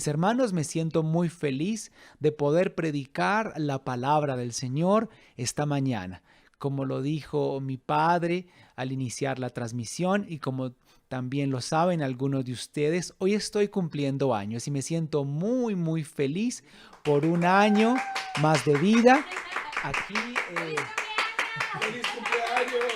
Mis hermanos, me siento muy feliz de poder predicar la palabra del Señor esta mañana. Como lo dijo mi padre al iniciar la transmisión y como también lo saben algunos de ustedes, hoy estoy cumpliendo años y me siento muy, muy feliz por un año más de vida. Aquí, ¡Feliz cumpleaños!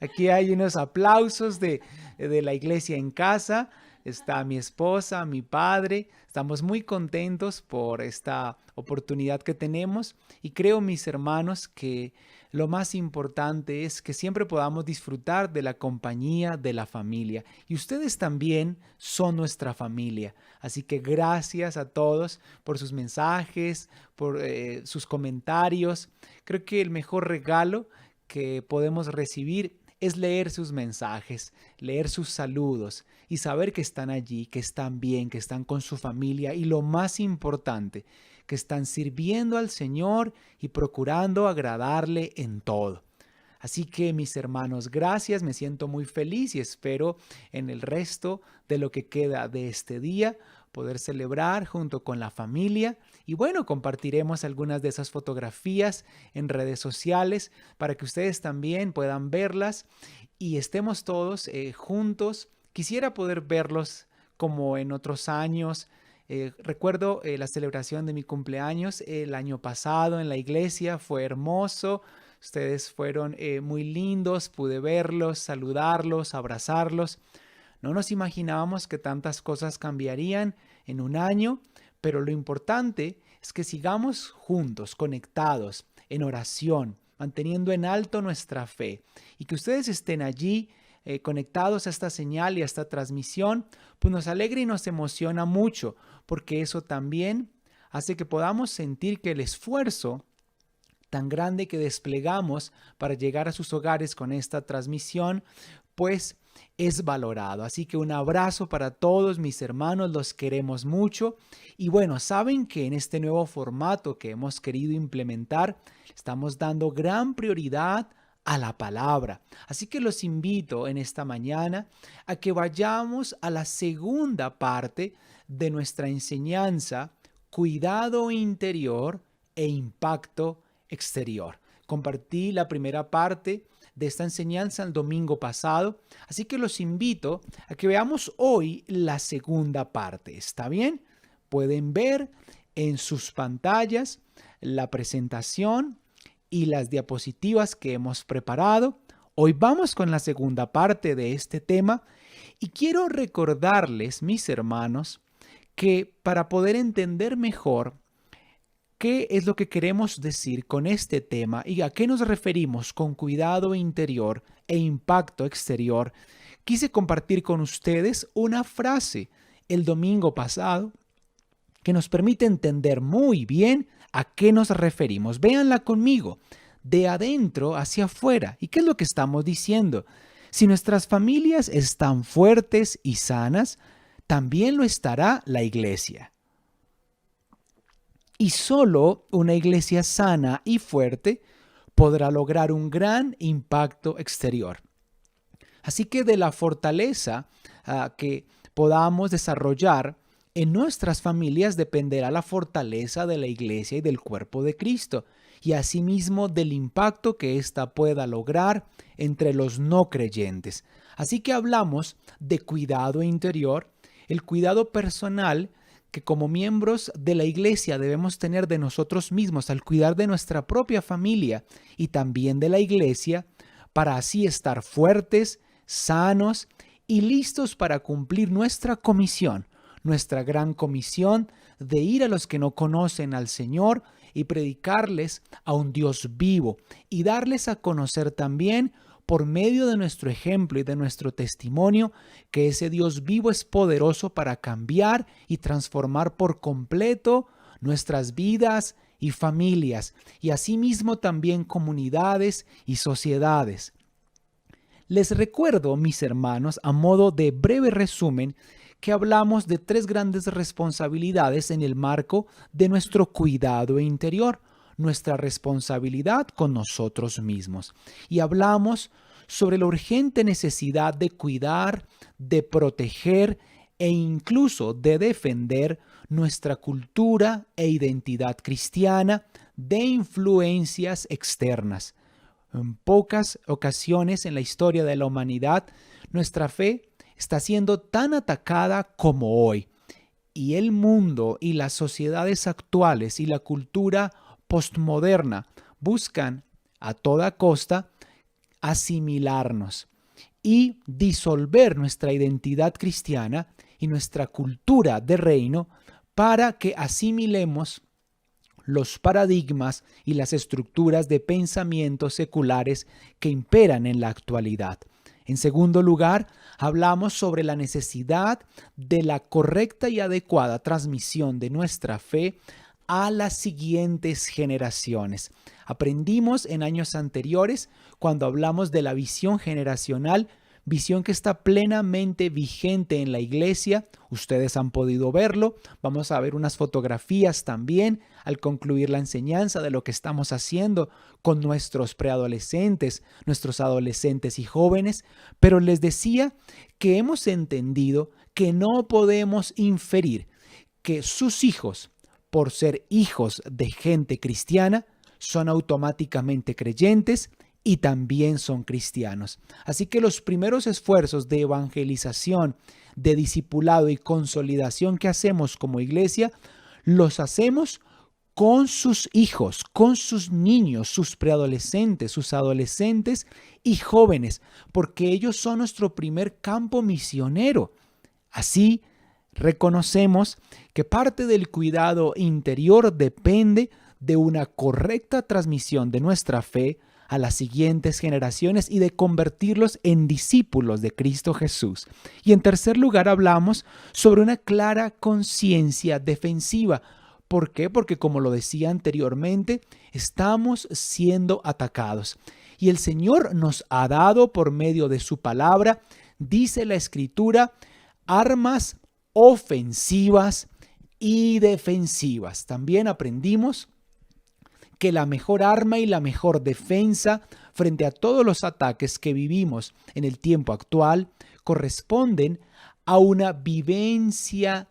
aquí hay unos aplausos de la iglesia en casa. Está mi esposa, mi padre. Estamos muy contentos por esta oportunidad que tenemos y creo, mis hermanos, que lo más importante es que siempre podamos disfrutar de la compañía de la familia. Y ustedes también son nuestra familia. Así que gracias a todos por sus mensajes, por sus comentarios. Creo que el mejor regalo que podemos recibir es leer sus mensajes, leer sus saludos y saber que están allí, que están bien, que están con su familia y lo más importante, que están sirviendo al Señor y procurando agradarle en todo. Así que, mis hermanos, gracias, me siento muy feliz y espero en el resto de lo que queda de este día poder celebrar junto con la familia y bueno, compartiremos algunas de esas fotografías en redes sociales para que ustedes también puedan verlas y estemos todos juntos. Quisiera poder verlos como en otros años. Recuerdo la celebración de mi cumpleaños el año pasado en la iglesia, fue hermoso. Ustedes fueron muy lindos, pude verlos, saludarlos, abrazarlos. No nos imaginábamos que tantas cosas cambiarían en un año, pero lo importante es que sigamos juntos, conectados, en oración, manteniendo en alto nuestra fe y que ustedes estén allí conectados a esta señal y a esta transmisión, pues nos alegra y nos emociona mucho, porque eso también hace que podamos sentir que el esfuerzo tan grande que desplegamos para llegar a sus hogares con esta transmisión, pues es valorado. Así que un abrazo para todos mis hermanos, los queremos mucho. Y bueno, saben que en este nuevo formato que hemos querido implementar, estamos dando gran prioridad a la palabra. Así que los invito en esta mañana a que vayamos a la segunda parte de nuestra enseñanza, cuidado interior e impacto exterior. Compartí la primera parte de esta enseñanza el domingo pasado, así que los invito a que veamos hoy la segunda parte. ¿Está bien? Pueden ver en sus pantallas la presentación y las diapositivas que hemos preparado. Hoy vamos con la segunda parte de este tema y quiero recordarles, mis hermanos, que para poder entender mejor ¿qué es lo que queremos decir con este tema y a qué nos referimos con cuidado interior e impacto exterior? Quise compartir con ustedes una frase el domingo pasado que nos permite entender muy bien a qué nos referimos. Véanla conmigo, de adentro hacia afuera. ¿Y qué es lo que estamos diciendo? Si nuestras familias están fuertes y sanas, también lo estará la iglesia. Y solo una iglesia sana y fuerte podrá lograr un gran impacto exterior. Así que de la fortaleza que podamos desarrollar en nuestras familias dependerá la fortaleza de la iglesia y del cuerpo de Cristo, y asimismo del impacto que ésta pueda lograr entre los no creyentes. Así que hablamos de cuidado interior, el cuidado personal que como miembros de la iglesia debemos tener de nosotros mismos al cuidar de nuestra propia familia y también de la iglesia, para así estar fuertes, sanos y listos para cumplir nuestra comisión, nuestra gran comisión de ir a los que no conocen al Señor y predicarles a un Dios vivo y darles a conocer también por medio de nuestro ejemplo y de nuestro testimonio, que ese Dios vivo es poderoso para cambiar y transformar por completo nuestras vidas y familias, y asimismo también comunidades y sociedades. Les recuerdo, mis hermanos, a modo de breve resumen, que hablamos de tres grandes responsabilidades en el marco de nuestro cuidado interior, nuestra responsabilidad con nosotros mismos. Y hablamos sobre la urgente necesidad de cuidar, de proteger e incluso de defender nuestra cultura e identidad cristiana de influencias externas. En pocas ocasiones en la historia de la humanidad, nuestra fe está siendo tan atacada como hoy. Y el mundo y las sociedades actuales y la cultura postmoderna buscan a toda costa asimilarnos y disolver nuestra identidad cristiana y nuestra cultura de reino para que asimilemos los paradigmas y las estructuras de pensamientos seculares que imperan en la actualidad. En segundo lugar, hablamos sobre la necesidad de la correcta y adecuada transmisión de nuestra fe a las siguientes generaciones. Aprendimos en años anteriores, cuando hablamos de la visión generacional, visión que está plenamente vigente en la iglesia. Ustedes han podido verlo. Vamos a ver unas fotografías también al concluir la enseñanza de lo que estamos haciendo con nuestros preadolescentes, nuestros adolescentes y jóvenes. Pero les decía que hemos entendido que no podemos inferir que sus hijos, por ser hijos de gente cristiana, son automáticamente creyentes y también son cristianos. Así que los primeros esfuerzos de evangelización, de discipulado y consolidación que hacemos como iglesia, los hacemos con sus hijos, con sus niños, sus preadolescentes, sus adolescentes y jóvenes, porque ellos son nuestro primer campo misionero. Así reconocemos que parte del cuidado interior depende de una correcta transmisión de nuestra fe a las siguientes generaciones y de convertirlos en discípulos de Cristo Jesús. Y en tercer lugar hablamos sobre una clara conciencia defensiva. ¿Por qué? Porque como lo decía anteriormente, estamos siendo atacados. Y el Señor nos ha dado por medio de su palabra, dice la Escritura, armas ofensivas y defensivas. También aprendimos que la mejor arma y la mejor defensa frente a todos los ataques que vivimos en el tiempo actual corresponden a una vivencia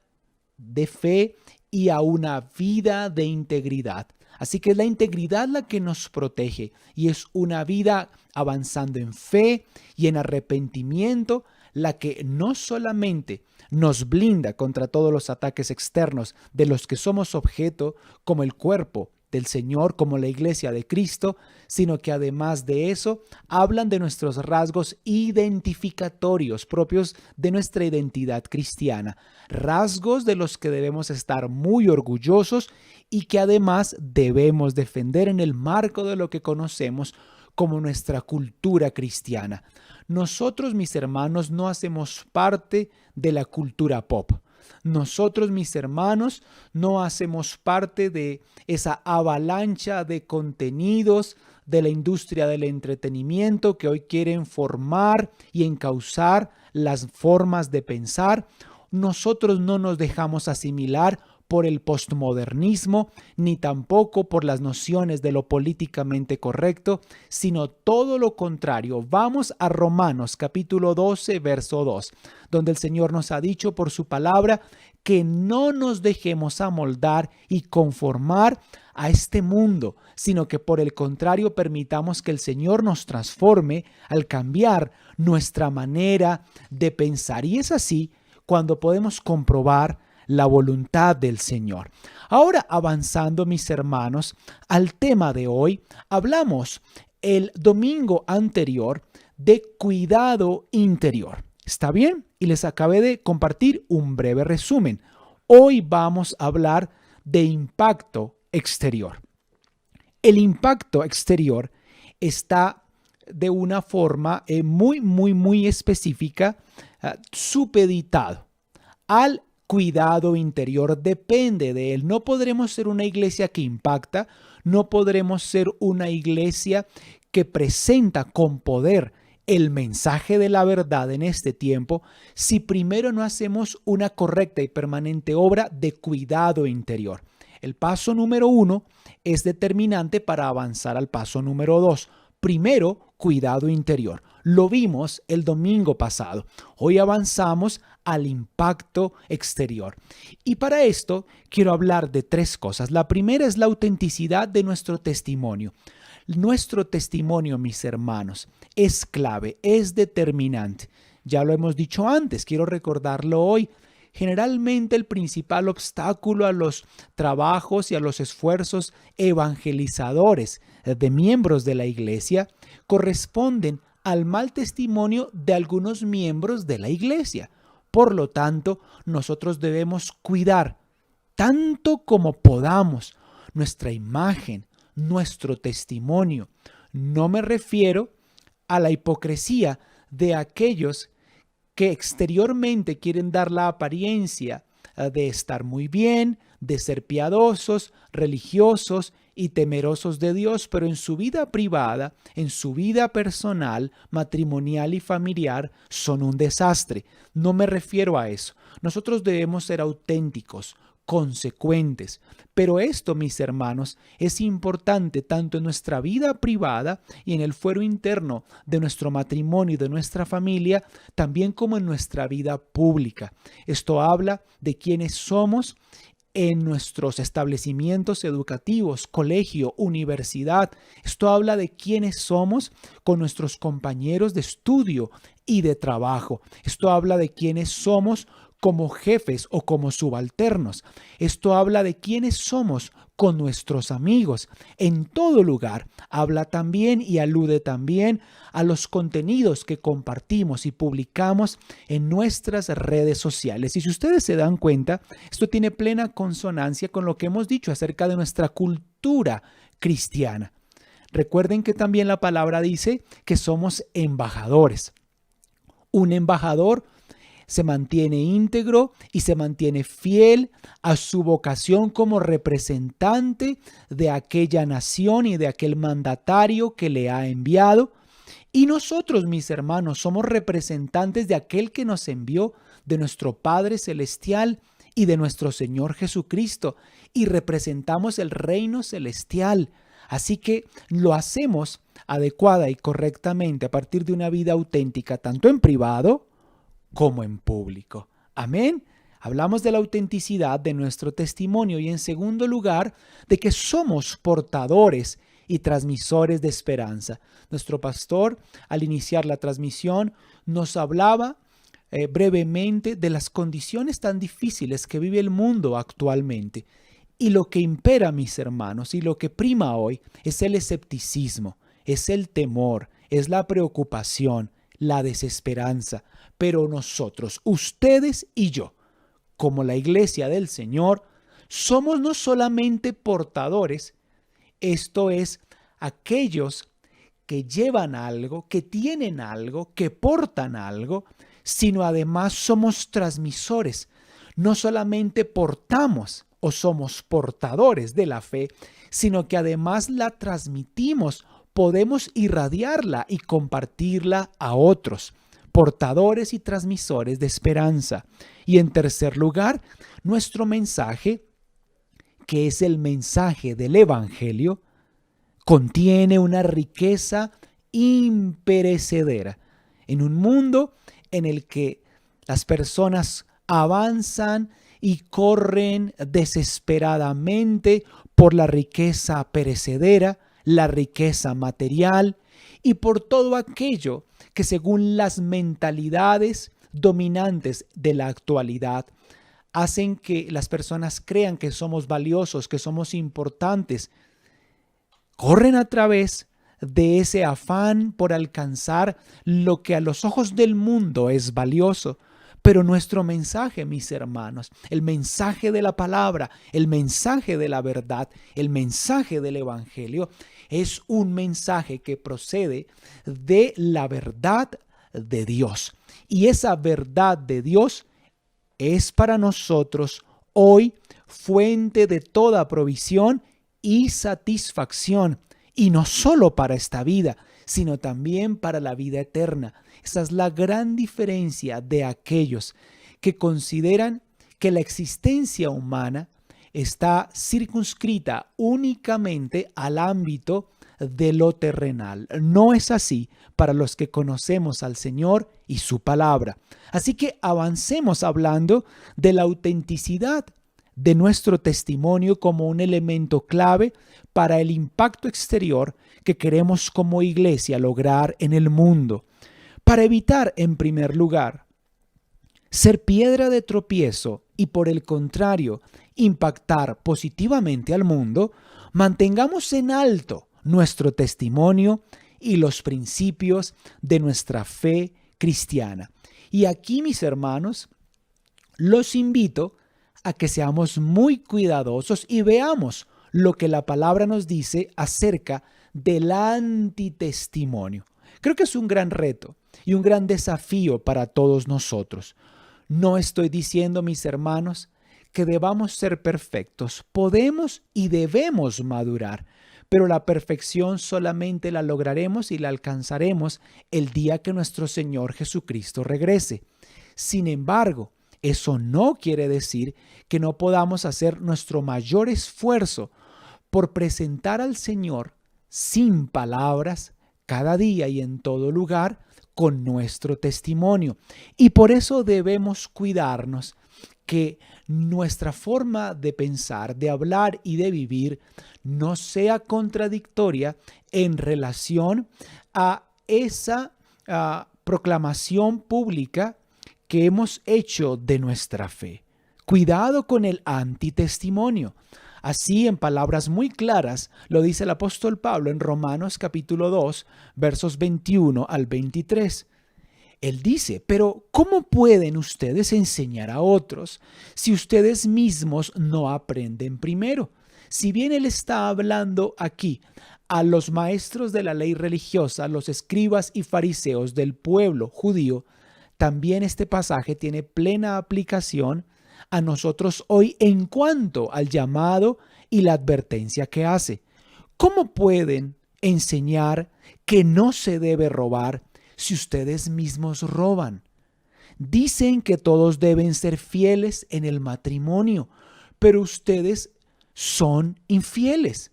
de fe y a una vida de integridad. Así que es la integridad la que nos protege y es una vida avanzando en fe y en arrepentimiento la que no solamente nos blinda contra todos los ataques externos de los que somos objeto, como el cuerpo del Señor, como la iglesia de Cristo, sino que además de eso hablan de nuestros rasgos identificatorios propios de nuestra identidad cristiana, rasgos de los que debemos estar muy orgullosos y que además debemos defender en el marco de lo que conocemos como nuestra cultura cristiana. Nosotros, mis hermanos, no hacemos parte de la cultura pop. Nosotros, mis hermanos, no hacemos parte de esa avalancha de contenidos de la industria del entretenimiento que hoy quieren formar y encauzar las formas de pensar. Nosotros no nos dejamos asimilar por el postmodernismo, ni tampoco por las nociones de lo políticamente correcto, sino todo lo contrario. Vamos a Romanos capítulo 12, verso 2, donde el Señor nos ha dicho por su palabra que no nos dejemos amoldar y conformar a este mundo, sino que por el contrario permitamos que el Señor nos transforme al cambiar nuestra manera de pensar. Y es así cuando podemos comprobar la voluntad del Señor. Ahora, avanzando, mis hermanos, al tema de hoy, hablamos el domingo anterior de cuidado interior. ¿Está bien? Y les acabé de compartir un breve resumen. Hoy vamos a hablar de impacto exterior. El impacto exterior está de una forma muy específica, supeditado al cuidado interior, depende de él. No podremos ser una iglesia que impacta, no podremos ser una iglesia que presenta con poder el mensaje de la verdad en este tiempo si primero no hacemos una correcta y permanente obra de cuidado interior. El paso número 1 es determinante para avanzar al paso número 2. Primero, cuidado interior. Lo vimos el domingo pasado. Hoy avanzamos al impacto exterior. Y para esto quiero hablar de 3 cosas. La primera es la autenticidad de nuestro testimonio. Nuestro testimonio, mis hermanos, es clave, es determinante. Ya lo hemos dicho antes, quiero recordarlo hoy. Generalmente el principal obstáculo a los trabajos y a los esfuerzos evangelizadores de miembros de la iglesia corresponden al mal testimonio de algunos miembros de la iglesia. Por lo tanto, nosotros debemos cuidar tanto como podamos nuestra imagen, nuestro testimonio. No me refiero a la hipocresía de aquellos que exteriormente quieren dar la apariencia de estar muy bien, de ser piadosos, religiosos y temerosos de Dios, pero en su vida privada, en su vida personal, matrimonial y familiar, son un desastre. No me refiero a eso. Nosotros debemos ser auténticos, consecuentes. Pero esto, mis hermanos, es importante tanto en nuestra vida privada y en el fuero interno de nuestro matrimonio y de nuestra familia, también como en nuestra vida pública. Esto habla de quiénes somos en nuestros establecimientos educativos, colegio, universidad. Esto habla de quiénes somos con nuestros compañeros de estudio y de trabajo. Esto habla de quiénes somos como jefes o como subalternos. Esto habla de quiénes somos con nuestros amigos. En todo lugar habla también y alude también a los contenidos que compartimos y publicamos en nuestras redes sociales. Y si ustedes se dan cuenta, esto tiene plena consonancia con lo que hemos dicho acerca de nuestra cultura cristiana. Recuerden que también la palabra dice que somos embajadores. Un embajador se mantiene íntegro y se mantiene fiel a su vocación como representante de aquella nación y de aquel mandatario que le ha enviado. Y nosotros, mis hermanos, somos representantes de aquel que nos envió, de nuestro Padre Celestial y de nuestro Señor Jesucristo, y representamos el reino celestial. Así que lo hacemos adecuada y correctamente a partir de una vida auténtica, tanto en privado como en público. Amén. Hablamos de la autenticidad de nuestro testimonio y en segundo lugar, de que somos portadores y transmisores de esperanza. Nuestro pastor, al iniciar la transmisión, nos hablaba brevemente de las condiciones tan difíciles que vive el mundo actualmente. Y lo que impera, mis hermanos, y lo que prima hoy es el escepticismo, es el temor, es la preocupación, la desesperanza. Pero nosotros, ustedes y yo, como la iglesia del Señor, somos no solamente portadores, esto es, aquellos que llevan algo, que tienen algo, que portan algo, sino además somos transmisores. No solamente portamos o somos portadores de la fe, sino que además la transmitimos, podemos irradiarla y compartirla a otros. Portadores y transmisores de esperanza. Y en tercer lugar, nuestro mensaje, que es el mensaje del Evangelio, contiene una riqueza imperecedera en un mundo en el que las personas avanzan y corren desesperadamente por la riqueza perecedera, la riqueza material y por todo aquello que según las mentalidades dominantes de la actualidad hacen que las personas crean que somos valiosos, que somos importantes. Corren a través de ese afán por alcanzar lo que a los ojos del mundo es valioso. Pero nuestro mensaje, mis hermanos, el mensaje de la palabra, el mensaje de la verdad, el mensaje del Evangelio, es un mensaje que procede de la verdad de Dios. Y esa verdad de Dios es para nosotros hoy fuente de toda provisión y satisfacción. Y no solo para esta vida, sino también para la vida eterna. Esa es la gran diferencia de aquellos que consideran que la existencia humana está circunscrita únicamente al ámbito de lo terrenal. No es así para los que conocemos al Señor y su palabra. Así que avancemos hablando de la autenticidad de nuestro testimonio como un elemento clave para el impacto exterior que queremos como iglesia lograr en el mundo. Para evitar, en primer lugar, ser piedra de tropiezo y por el contrario, impactar positivamente al mundo, mantengamos en alto nuestro testimonio y los principios de nuestra fe cristiana. Y aquí, mis hermanos, los invito a que seamos muy cuidadosos y veamos lo que la palabra nos dice acerca del antitestimonio. Creo que es un gran reto y un gran desafío para todos nosotros. No estoy diciendo, mis hermanos, que debamos ser perfectos. Podemos y debemos madurar, pero la perfección solamente la lograremos y la alcanzaremos el día que nuestro Señor Jesucristo regrese. Sin embargo, eso no quiere decir que no podamos hacer nuestro mayor esfuerzo por presentar al Señor sin palabras, cada día y en todo lugar, con nuestro testimonio. Y por eso debemos cuidarnos que nuestra forma de pensar, de hablar y de vivir no sea contradictoria en relación a esa proclamación pública que hemos hecho de nuestra fe. Cuidado con el antitestimonio. Así, en palabras muy claras, lo dice el apóstol Pablo en Romanos capítulo 2, versos 21 al 23. Él dice, pero ¿cómo pueden ustedes enseñar a otros si ustedes mismos no aprenden primero? Si bien él está hablando aquí a los maestros de la ley religiosa, los escribas y fariseos del pueblo judío, también este pasaje tiene plena aplicación a nosotros hoy en cuanto al llamado y la advertencia que hace. ¿Cómo pueden enseñar que no se debe robar si ustedes mismos roban? Dicen que todos deben ser fieles en el matrimonio, pero ustedes son infieles.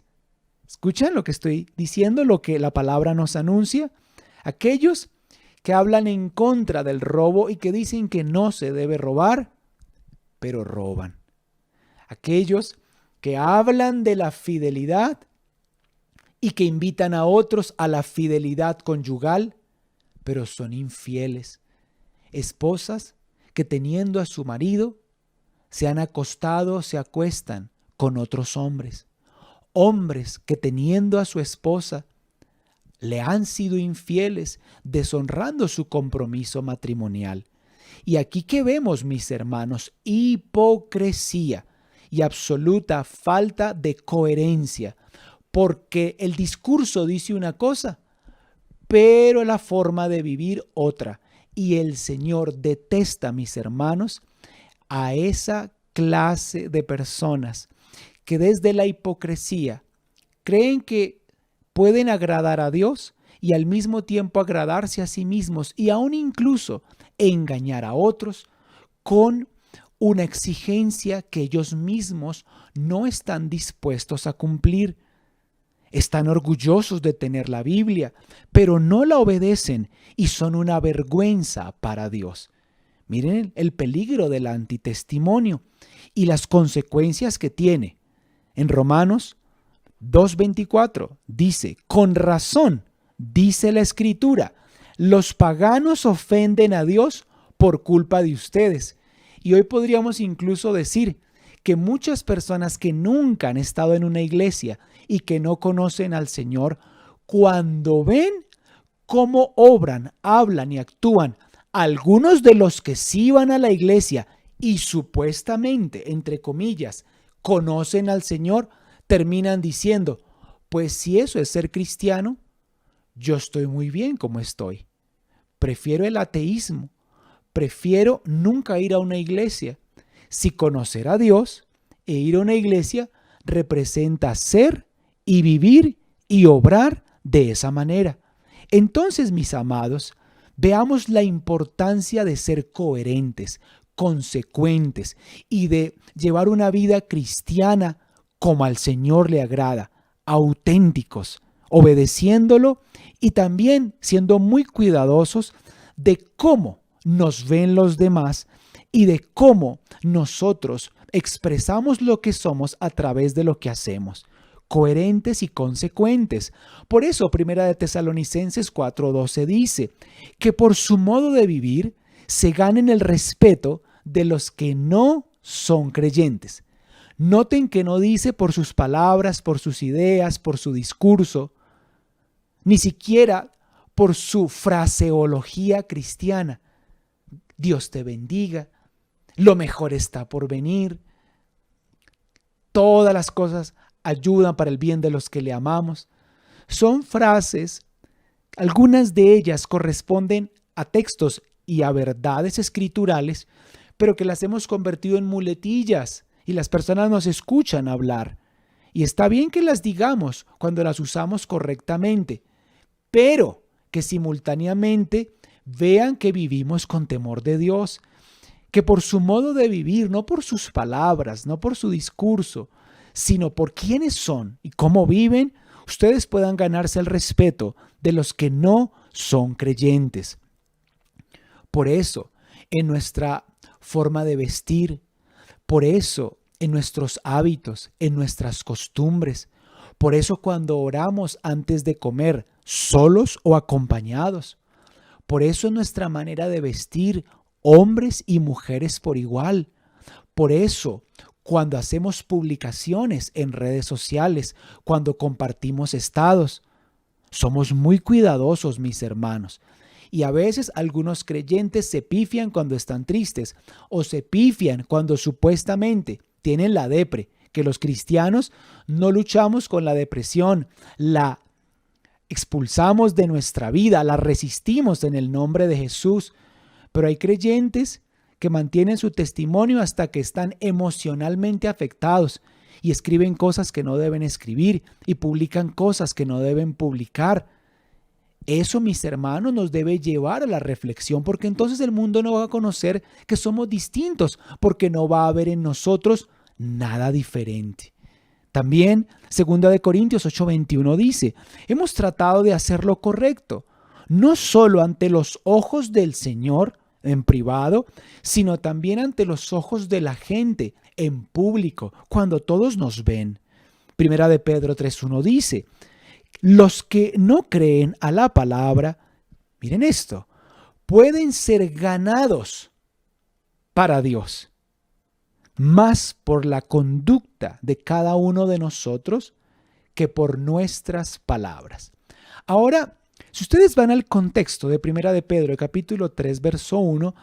¿Escuchan lo que estoy diciendo, lo que la palabra nos anuncia? Aquellos que hablan en contra del robo y que dicen que no se debe robar, pero roban. Aquellos que hablan de la fidelidad y que invitan a otros a la fidelidad conyugal, pero son infieles. Esposas que teniendo a su marido se han acostado, se acuestan con otros hombres. Hombres que teniendo a su esposa le han sido infieles, deshonrando su compromiso matrimonial. Y aquí que vemos, mis hermanos, hipocresía y absoluta falta de coherencia, porque el discurso dice una cosa, pero la forma de vivir otra. Y el Señor detesta, mis hermanos, a esa clase de personas que desde la hipocresía creen que pueden agradar a Dios y al mismo tiempo agradarse a sí mismos y aún incluso engañar a otros con una exigencia que ellos mismos no están dispuestos a cumplir. Están orgullosos de tener la Biblia, pero no la obedecen y son una vergüenza para Dios. Miren el peligro del antitestimonio y las consecuencias que tiene. En Romanos 2:24 dice, con razón, dice la Escritura, los paganos ofenden a Dios por culpa de ustedes. Y hoy podríamos incluso decir que muchas personas que nunca han estado en una iglesia y que no conocen al Señor, cuando ven cómo obran, hablan y actúan algunos de los que sí van a la iglesia y supuestamente, entre comillas, conocen al Señor, terminan diciendo, pues si eso es ser cristiano, yo estoy muy bien como estoy. Prefiero el ateísmo. Prefiero nunca ir a una iglesia. Si conocer a Dios e ir a una iglesia representa ser y vivir y obrar de esa manera. Entonces, mis amados, veamos la importancia de ser coherentes, consecuentes y de llevar una vida cristiana como al Señor le agrada, auténticos. obedeciéndolo y también siendo muy cuidadosos de cómo nos ven los demás y de cómo nosotros expresamos lo que somos a través de lo que hacemos, coherentes y consecuentes. Por eso, Primera de Tesalonicenses 4:12 dice que por su modo de vivir se ganen el respeto de los que no son creyentes. Noten que no dice por sus palabras, por sus ideas, por su discurso, ni siquiera por su fraseología cristiana. Dios te bendiga, lo mejor está por venir, todas las cosas ayudan para el bien de los que le amamos. Son frases, algunas de ellas corresponden a textos y a verdades escriturales, pero que las hemos convertido en muletillas y las personas nos escuchan hablar. Y está bien que las digamos cuando las usamos correctamente, pero que simultáneamente vean que vivimos con temor de Dios, que por su modo de vivir, no por sus palabras, no por su discurso, sino por quiénes son y cómo viven, ustedes puedan ganarse el respeto de los que no son creyentes. Por eso, en nuestra forma de vestir, por eso, en nuestros hábitos, en nuestras costumbres, por eso cuando oramos antes de comer, solos o acompañados, por eso en nuestra manera de vestir, hombres y mujeres por igual, por eso cuando hacemos publicaciones en redes sociales, cuando compartimos estados, somos muy cuidadosos, mis hermanos. Y a veces algunos creyentes se pifian cuando están tristes o se pifian cuando supuestamente tienen la depre, que los cristianos no luchamos con la depresión, la expulsamos de nuestra vida, la resistimos en el nombre de Jesús. Pero hay creyentes que mantienen su testimonio hasta que están emocionalmente afectados y escriben cosas que no deben escribir y publican cosas que no deben publicar. Eso, mis hermanos, nos debe llevar a la reflexión, porque entonces el mundo no va a conocer que somos distintos, porque no va a haber en nosotros nada diferente. También, 2 Corintios 8:21 dice, hemos tratado de hacer lo correcto, no solo ante los ojos del Señor en privado, sino también ante los ojos de la gente en público, cuando todos nos ven. Primera de Pedro 3:1 dice, los que no creen a la palabra, miren esto, pueden ser ganados para Dios, más por la conducta de cada uno de nosotros que por nuestras palabras. Ahora, si ustedes van al contexto de Primera de Pedro, capítulo 3, verso 1,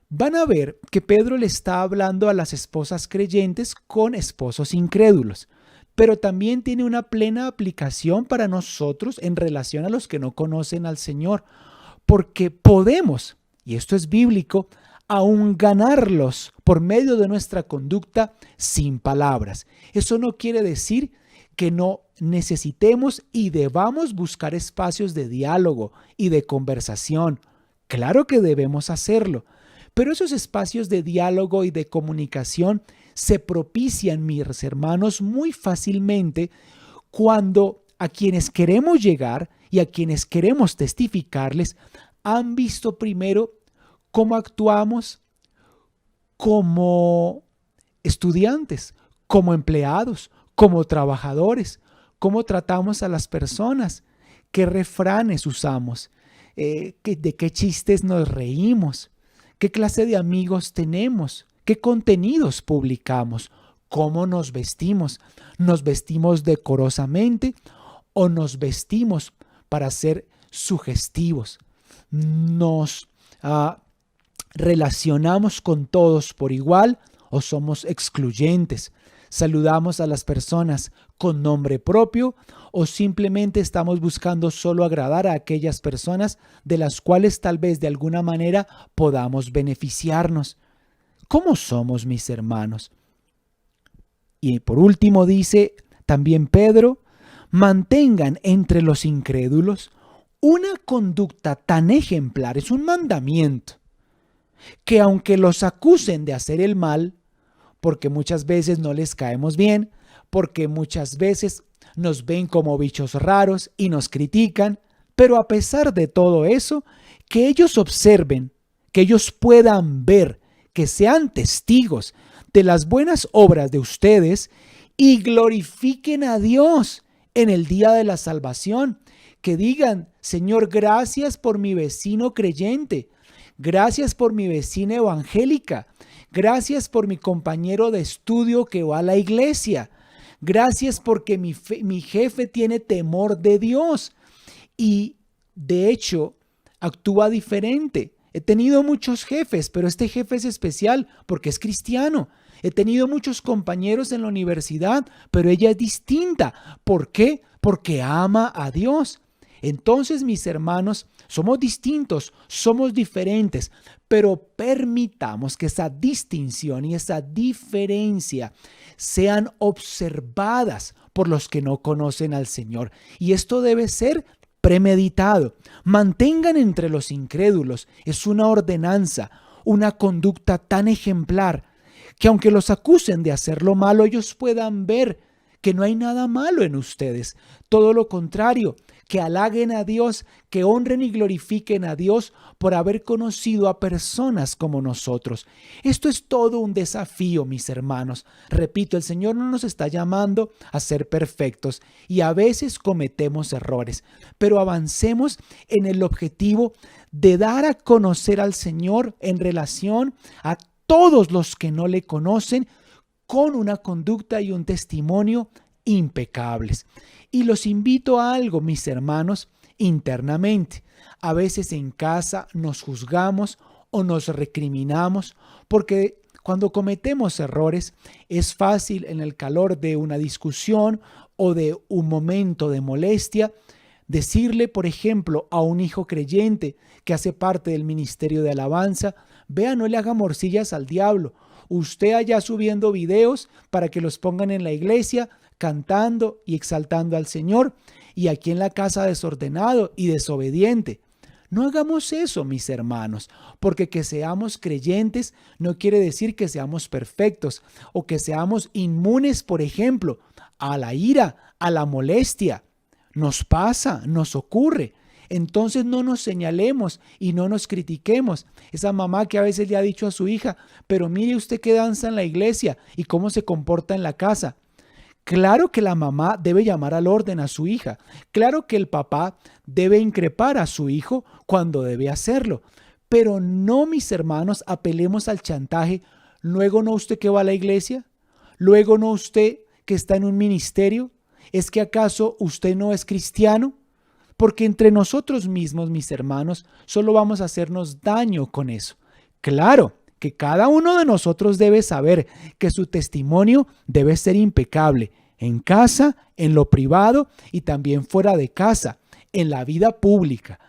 van a ver que Pedro le está hablando a las esposas creyentes con esposos incrédulos, pero también tiene una plena aplicación para nosotros en relación a los que no conocen al Señor, porque podemos, y esto es bíblico, aún ganarlos por medio de nuestra conducta sin palabras. Eso no quiere decir que no necesitemos y debamos buscar espacios de diálogo y de conversación. Claro que debemos hacerlo, pero esos espacios de diálogo y de comunicación se propician, mis hermanos, muy fácilmente cuando a quienes queremos llegar y a quienes queremos testificarles han visto primero cómo actuamos como estudiantes, como empleados, como trabajadores, cómo tratamos a las personas, qué refranes usamos, de qué chistes nos reímos, qué clase de amigos tenemos, qué contenidos publicamos, cómo nos vestimos decorosamente o nos vestimos para ser sugestivos, nos relacionamos con todos por igual o somos excluyentes, saludamos a las personas con nombre propio o simplemente estamos buscando solo agradar a aquellas personas de las cuales tal vez de alguna manera podamos beneficiarnos. ¿Cómo somos, mis hermanos? Y por último dice también Pedro, mantengan entre los incrédulos una conducta tan ejemplar, es un mandamiento, que aunque los acusen de hacer el mal, porque muchas veces no les caemos bien, porque muchas veces nos ven como bichos raros y nos critican, pero a pesar de todo eso, que ellos observen, que ellos puedan ver, que sean testigos de las buenas obras de ustedes y glorifiquen a Dios en el día de la salvación. Que digan: Señor, gracias por mi vecino creyente, gracias por mi vecina evangélica, gracias por mi compañero de estudio que va a la iglesia, gracias porque mi jefe tiene temor de Dios y de hecho actúa diferente. He tenido muchos jefes, pero este jefe es especial porque es cristiano. He tenido muchos compañeros en la universidad, pero ella es distinta. ¿Por qué? Porque ama a Dios. Entonces, mis hermanos, somos distintos, somos diferentes, pero permitamos que esa distinción y esa diferencia sean observadas por los que no conocen al Señor. Y esto debe ser premeditado. Mantengan entre los incrédulos, es una ordenanza, una conducta tan ejemplar, que aunque los acusen de hacer lo malo, ellos puedan ver que no hay nada malo en ustedes. Todo lo contrario, que halaguen a Dios, que honren y glorifiquen a Dios por haber conocido a personas como nosotros. Esto es todo un desafío, mis hermanos. Repito, el Señor no nos está llamando a ser perfectos y a veces cometemos errores, pero avancemos en el objetivo de dar a conocer al Señor en relación a todos los que no le conocen, con una conducta y un testimonio impecables. Y los invito a algo, mis hermanos, internamente. A veces en casa nos juzgamos o nos recriminamos porque cuando cometemos errores es fácil en el calor de una discusión o de un momento de molestia decirle, por ejemplo, a un hijo creyente que hace parte del ministerio de alabanza: vea, no le haga morcillas al diablo. Usted allá subiendo videos para que los pongan en la iglesia, cantando y exaltando al Señor, y aquí en la casa desordenado y desobediente. No hagamos eso, mis hermanos, porque que seamos creyentes no quiere decir que seamos perfectos o que seamos inmunes, por ejemplo, a la ira, a la molestia. Nos pasa, nos ocurre. Entonces no nos señalemos y no nos critiquemos. Esa mamá que a veces le ha dicho a su hija: pero mire usted que danza en la iglesia y cómo se comporta en la casa. Claro que la mamá debe llamar al orden a su hija. Claro que el papá debe increpar a su hijo cuando debe hacerlo. Pero no, mis hermanos, apelemos al chantaje. Luego no usted que va a la iglesia. Luego no usted que está en un ministerio. ¿Es que acaso usted no es cristiano? Porque entre nosotros mismos, mis hermanos, solo vamos a hacernos daño con eso. Claro que cada uno de nosotros debe saber que su testimonio debe ser impecable en casa, en lo privado y también fuera de casa, en la vida pública.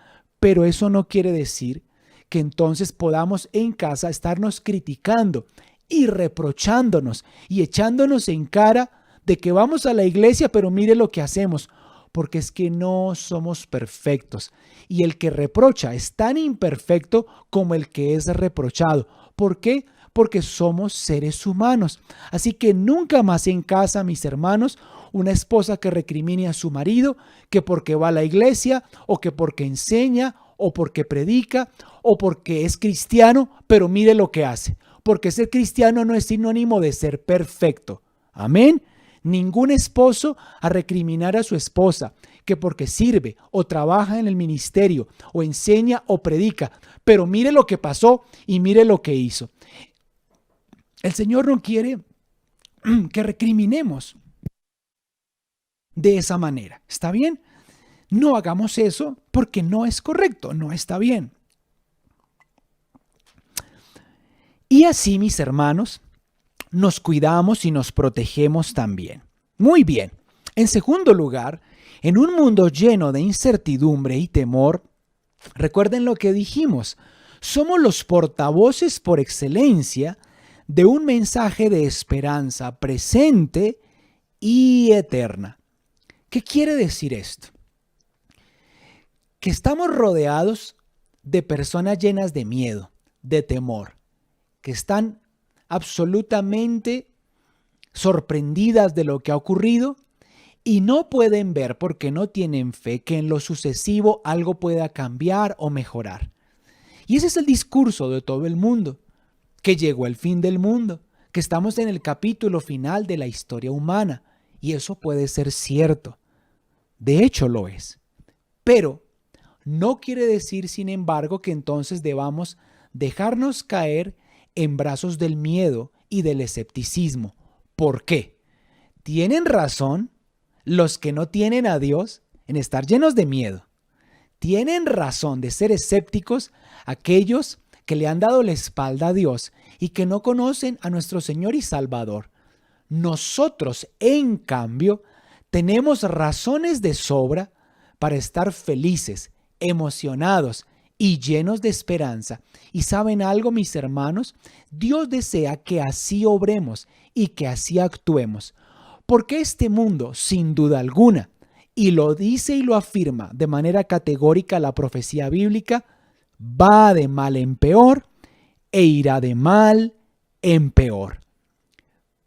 Pero eso no quiere decir que entonces podamos en casa estarnos criticando y reprochándonos y echándonos en cara de que vamos a la iglesia, pero mire lo que hacemos. Porque es que no somos perfectos y el que reprocha es tan imperfecto como el que es reprochado. ¿Por qué? Porque somos seres humanos. Así que nunca más en casa, mis hermanos, una esposa que recrimine a su marido que porque va a la iglesia o que porque enseña o porque predica o porque es cristiano, pero mire lo que hace. Porque ser cristiano no es sinónimo de ser perfecto. Amén. Ningún esposo a recriminar a su esposa que porque sirve o trabaja en el ministerio o enseña o predica, pero mire lo que pasó y mire lo que hizo. El Señor no quiere que recriminemos de esa manera. ¿Está bien? No hagamos eso porque no es correcto, no está bien. Y así, mis hermanos, nos cuidamos y nos protegemos también. Muy bien. En segundo lugar, en un mundo lleno de incertidumbre y temor, recuerden lo que dijimos, somos los portavoces por excelencia de un mensaje de esperanza presente y eterna. ¿Qué quiere decir esto? Que estamos rodeados de personas llenas de miedo, de temor, que están absolutamente sorprendidas de lo que ha ocurrido y no pueden ver porque no tienen fe que en lo sucesivo algo pueda cambiar o mejorar. Y ese es el discurso de todo el mundo, que llegó el fin del mundo, que estamos en el capítulo final de la historia humana, y eso puede ser cierto. De hecho lo es. Pero no quiere decir, sin embargo, que entonces debamos dejarnos caer en brazos del miedo y del escepticismo. ¿Por qué? ¿Tienen razón los que no tienen a Dios en estar llenos de miedo? ¿Tienen razón de ser escépticos aquellos que le han dado la espalda a Dios y que no conocen a nuestro Señor y Salvador? Nosotros, en cambio, tenemos razones de sobra para estar felices, emocionados y llenos de esperanza. ¿Y saben algo, mis hermanos? Dios desea que así obremos y que así actuemos. Porque este mundo, sin duda alguna, y lo dice y lo afirma de manera categórica la profecía bíblica, va de mal en peor e irá de mal en peor.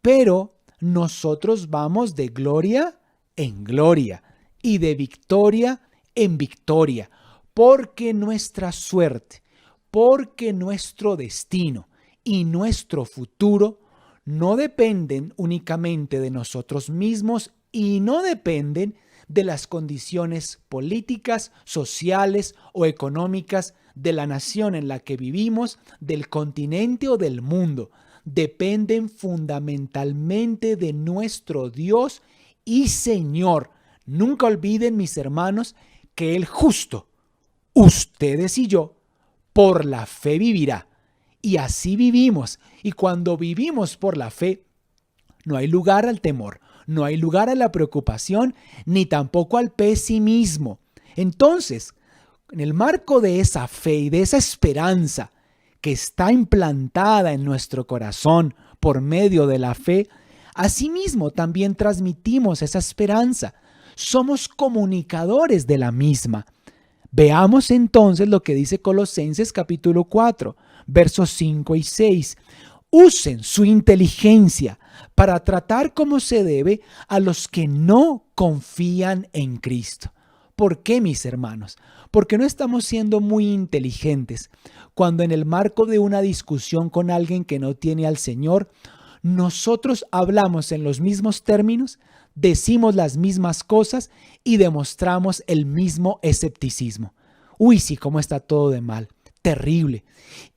Pero nosotros vamos de gloria en gloria y de victoria en victoria, porque nuestra suerte, porque nuestro destino y nuestro futuro no dependen únicamente de nosotros mismos y no dependen de las condiciones políticas, sociales o económicas de la nación en la que vivimos, del continente o del mundo. Dependen fundamentalmente de nuestro Dios y Señor. Nunca olviden, mis hermanos, que el justo, ustedes y yo, por la fe vivirá. Y así vivimos. Y cuando vivimos por la fe, no hay lugar al temor, no hay lugar a la preocupación, ni tampoco al pesimismo. Entonces, en el marco de esa fe y de esa esperanza que está implantada en nuestro corazón por medio de la fe, asimismo también transmitimos esa esperanza. Somos comunicadores de la misma. Veamos entonces lo que dice Colosenses capítulo 4, versos 5 y 6. Usen su inteligencia para tratar como se debe a los que no confían en Cristo. ¿Por qué, mis hermanos? Porque no estamos siendo muy inteligentes cuando en el marco de una discusión con alguien que no tiene al Señor, nosotros hablamos en los mismos términos, decimos las mismas cosas y demostramos el mismo escepticismo. Uy, sí, cómo está todo de mal, terrible.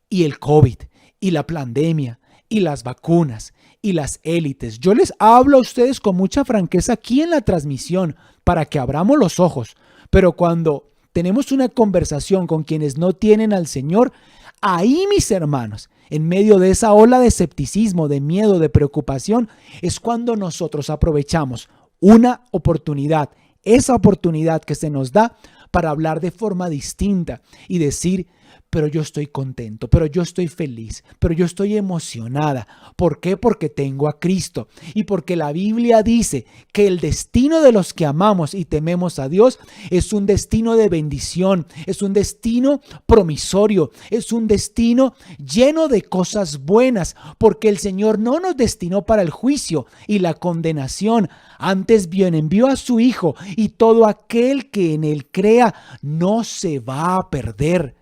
Y el COVID, y la pandemia, y las vacunas, y las élites. Yo les hablo a ustedes con mucha franqueza aquí en la transmisión para que abramos los ojos. Pero cuando tenemos una conversación con quienes no tienen al Señor, ahí, mis hermanos, en medio de esa ola de escepticismo, de miedo, de preocupación, es cuando nosotros aprovechamos una oportunidad, esa oportunidad que se nos da para hablar de forma distinta y decir: pero yo estoy contento, pero yo estoy feliz, pero yo estoy emocionada. ¿Por qué? Porque tengo a Cristo y porque la Biblia dice que el destino de los que amamos y tememos a Dios es un destino de bendición, es un destino promisorio, es un destino lleno de cosas buenas, porque el Señor no nos destinó para el juicio y la condenación. Antes bien envió a su Hijo, y todo aquel que en Él crea no se va a perder.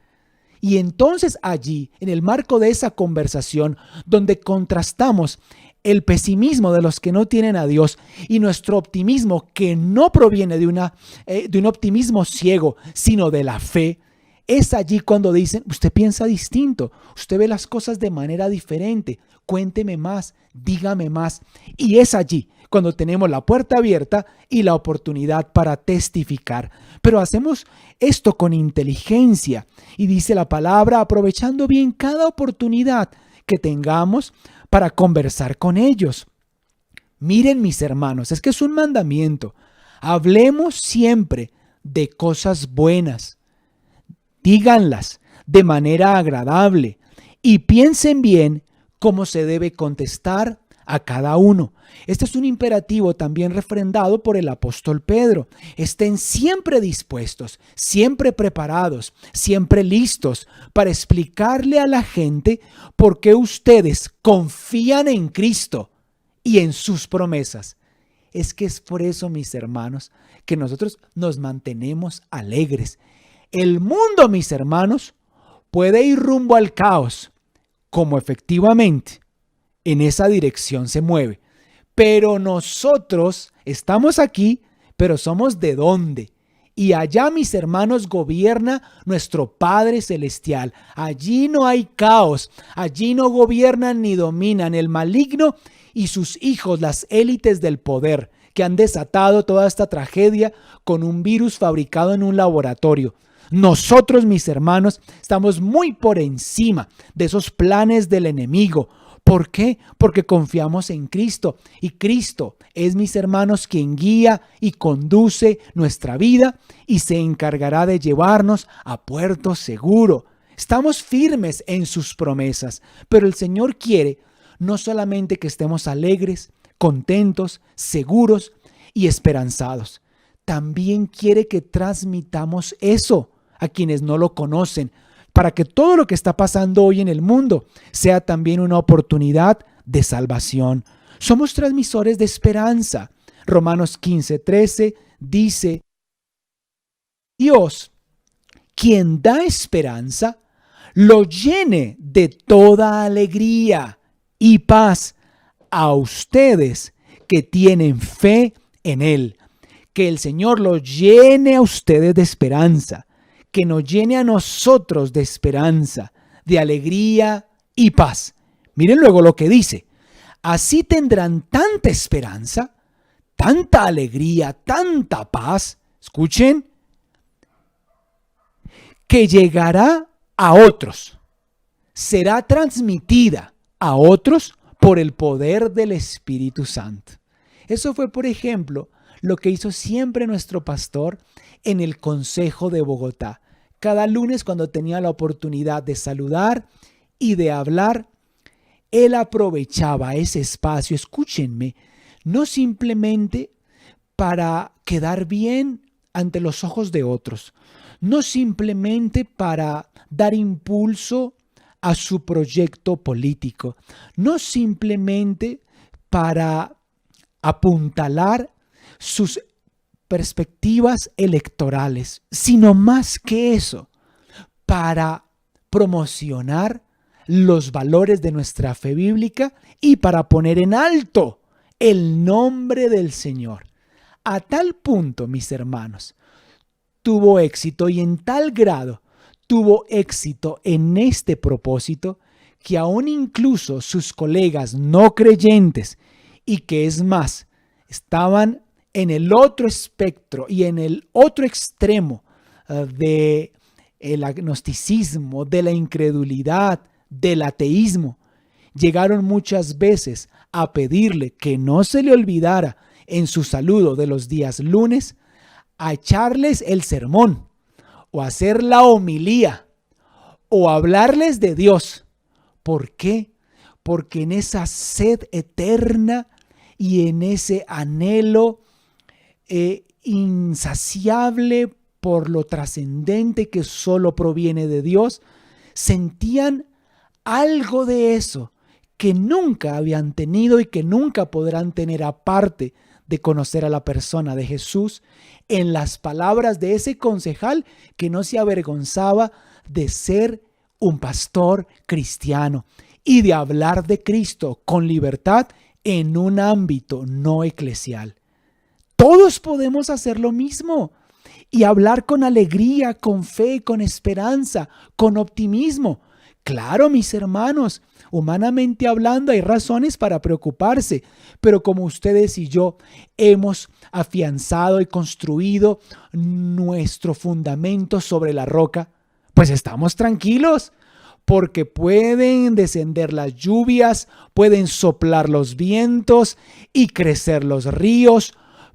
Y entonces allí, en el marco de esa conversación, donde contrastamos el pesimismo de los que no tienen a Dios y nuestro optimismo, que no proviene de un optimismo ciego, sino de la fe, es allí cuando dicen: usted piensa distinto, usted ve las cosas de manera diferente, cuénteme más, dígame más. Y es allí cuando tenemos la puerta abierta y la oportunidad para testificar. Pero hacemos esto con inteligencia, y dice la palabra, aprovechando bien cada oportunidad que tengamos para conversar con ellos. Miren, mis hermanos, es que es un mandamiento. Hablemos siempre de cosas buenas. Díganlas de manera agradable y piensen bien cómo se debe contestar a cada uno. Este es un imperativo también refrendado por el apóstol Pedro. Estén siempre dispuestos, siempre preparados, siempre listos para explicarle a la gente por qué ustedes confían en Cristo y en sus promesas. Es que es por eso, mis hermanos, que nosotros nos mantenemos alegres. El mundo, mis hermanos, puede ir rumbo al caos, como efectivamente en esa dirección se mueve. Pero nosotros estamos aquí, pero somos ¿de dónde? Y allá, mis hermanos, gobierna nuestro Padre Celestial. Allí no hay caos, allí no gobiernan ni dominan el maligno y sus hijos, las élites del poder, que han desatado toda esta tragedia con un virus fabricado en un laboratorio. Nosotros, mis hermanos, estamos muy por encima de esos planes del enemigo. ¿Por qué? Porque confiamos en Cristo, y Cristo es, mis hermanos, quien guía y conduce nuestra vida y se encargará de llevarnos a puerto seguro. Estamos firmes en sus promesas, pero el Señor quiere no solamente que estemos alegres, contentos, seguros y esperanzados. También quiere que transmitamos eso a quienes no lo conocen, para que todo lo que está pasando hoy en el mundo sea también una oportunidad de salvación. Somos transmisores de esperanza. Romanos 15:13 dice: Dios, quien da esperanza, lo llene de toda alegría y paz a ustedes que tienen fe en Él. Que el Señor lo llene a ustedes de esperanza, que nos llene a nosotros de esperanza, de alegría y paz. Miren luego lo que dice: así tendrán tanta esperanza, tanta alegría, tanta paz, escuchen, que llegará a otros, será transmitida a otros por el poder del Espíritu Santo. Eso fue, por ejemplo, lo que hizo siempre nuestro pastor en el Consejo de Bogotá. Cada lunes, cuando tenía la oportunidad de saludar y de hablar, él aprovechaba ese espacio, escúchenme, no simplemente para quedar bien ante los ojos de otros, no simplemente para dar impulso a su proyecto político, no simplemente para apuntalar sus perspectivas electorales, sino más que eso, para promocionar los valores de nuestra fe bíblica y para poner en alto el nombre del Señor. A tal punto, mis hermanos, tuvo éxito, y en tal grado tuvo éxito en este propósito, que aún incluso sus colegas no creyentes, y que es más, estaban en el otro espectro y en el otro extremo del agnosticismo, de la incredulidad, del ateísmo, llegaron muchas veces a pedirle que no se le olvidara en su saludo de los días lunes a echarles el sermón o hacer la homilía o hablarles de Dios. ¿Por qué? Porque en esa sed eterna y en ese anhelo insaciable por lo trascendente que solo proviene de Dios, sentían algo de eso que nunca habían tenido y que nunca podrán tener aparte de conocer a la persona de Jesús, en las palabras de ese concejal que no se avergonzaba de ser un pastor cristiano y de hablar de Cristo con libertad en un ámbito no eclesial. Todos podemos hacer lo mismo y hablar con alegría, con fe, con esperanza, con optimismo. Claro, mis hermanos, humanamente hablando hay razones para preocuparse, pero como ustedes y yo hemos afianzado y construido nuestro fundamento sobre la roca, pues estamos tranquilos, porque pueden descender las lluvias, pueden soplar los vientos y crecer los ríos,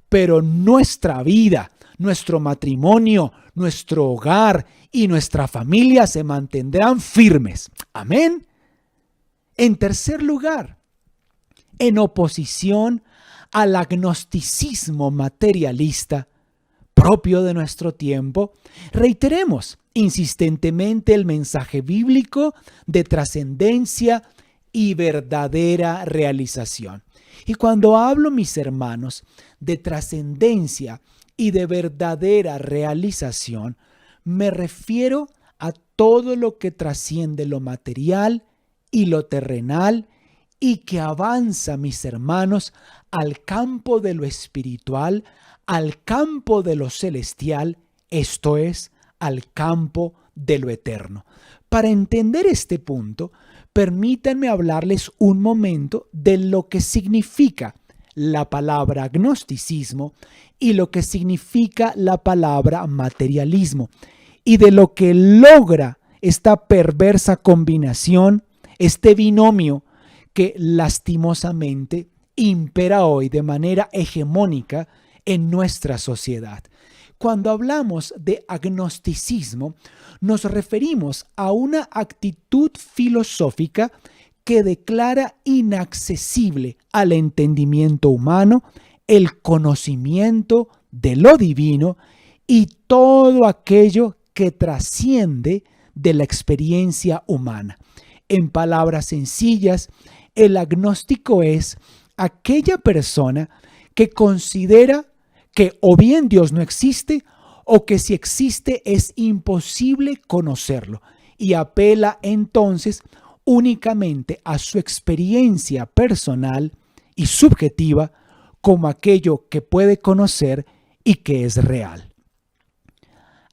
pero nuestra vida, nuestro matrimonio, nuestro hogar y nuestra familia se mantendrán firmes. Amén. En tercer lugar, en oposición al agnosticismo materialista propio de nuestro tiempo, reiteremos insistentemente el mensaje bíblico de trascendencia y verdadera realización. Y cuando hablo, mis hermanos, de trascendencia y de verdadera realización, me refiero a todo lo que trasciende lo material y lo terrenal y que avanza, mis hermanos, al campo de lo espiritual, al campo de lo celestial, esto es, al campo de lo eterno. Para entender este punto, permítanme hablarles un momento de lo que significa la palabra agnosticismo y lo que significa la palabra materialismo, y de lo que logra esta perversa combinación, este binomio que lastimosamente impera hoy de manera hegemónica en nuestra sociedad. Cuando hablamos de agnosticismo, nos referimos a una actitud filosófica que declara inaccesible al entendimiento humano el conocimiento de lo divino y todo aquello que trasciende de la experiencia humana. En palabras sencillas, el agnóstico es aquella persona que considera que o bien Dios no existe o que si existe es imposible conocerlo y apela entonces únicamente a su experiencia personal y subjetiva como aquello que puede conocer y que es real.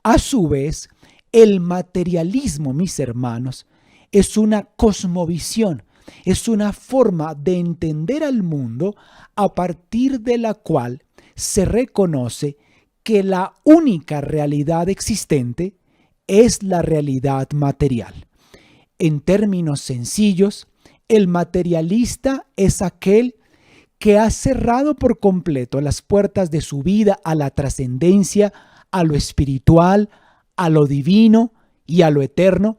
A su vez, el materialismo, mis hermanos, es una cosmovisión, es una forma de entender al mundo a partir de la cual se reconoce que la única realidad existente es la realidad material. En términos sencillos, el materialista es aquel que ha cerrado por completo las puertas de su vida a la trascendencia, a lo espiritual, a lo divino y a lo eterno,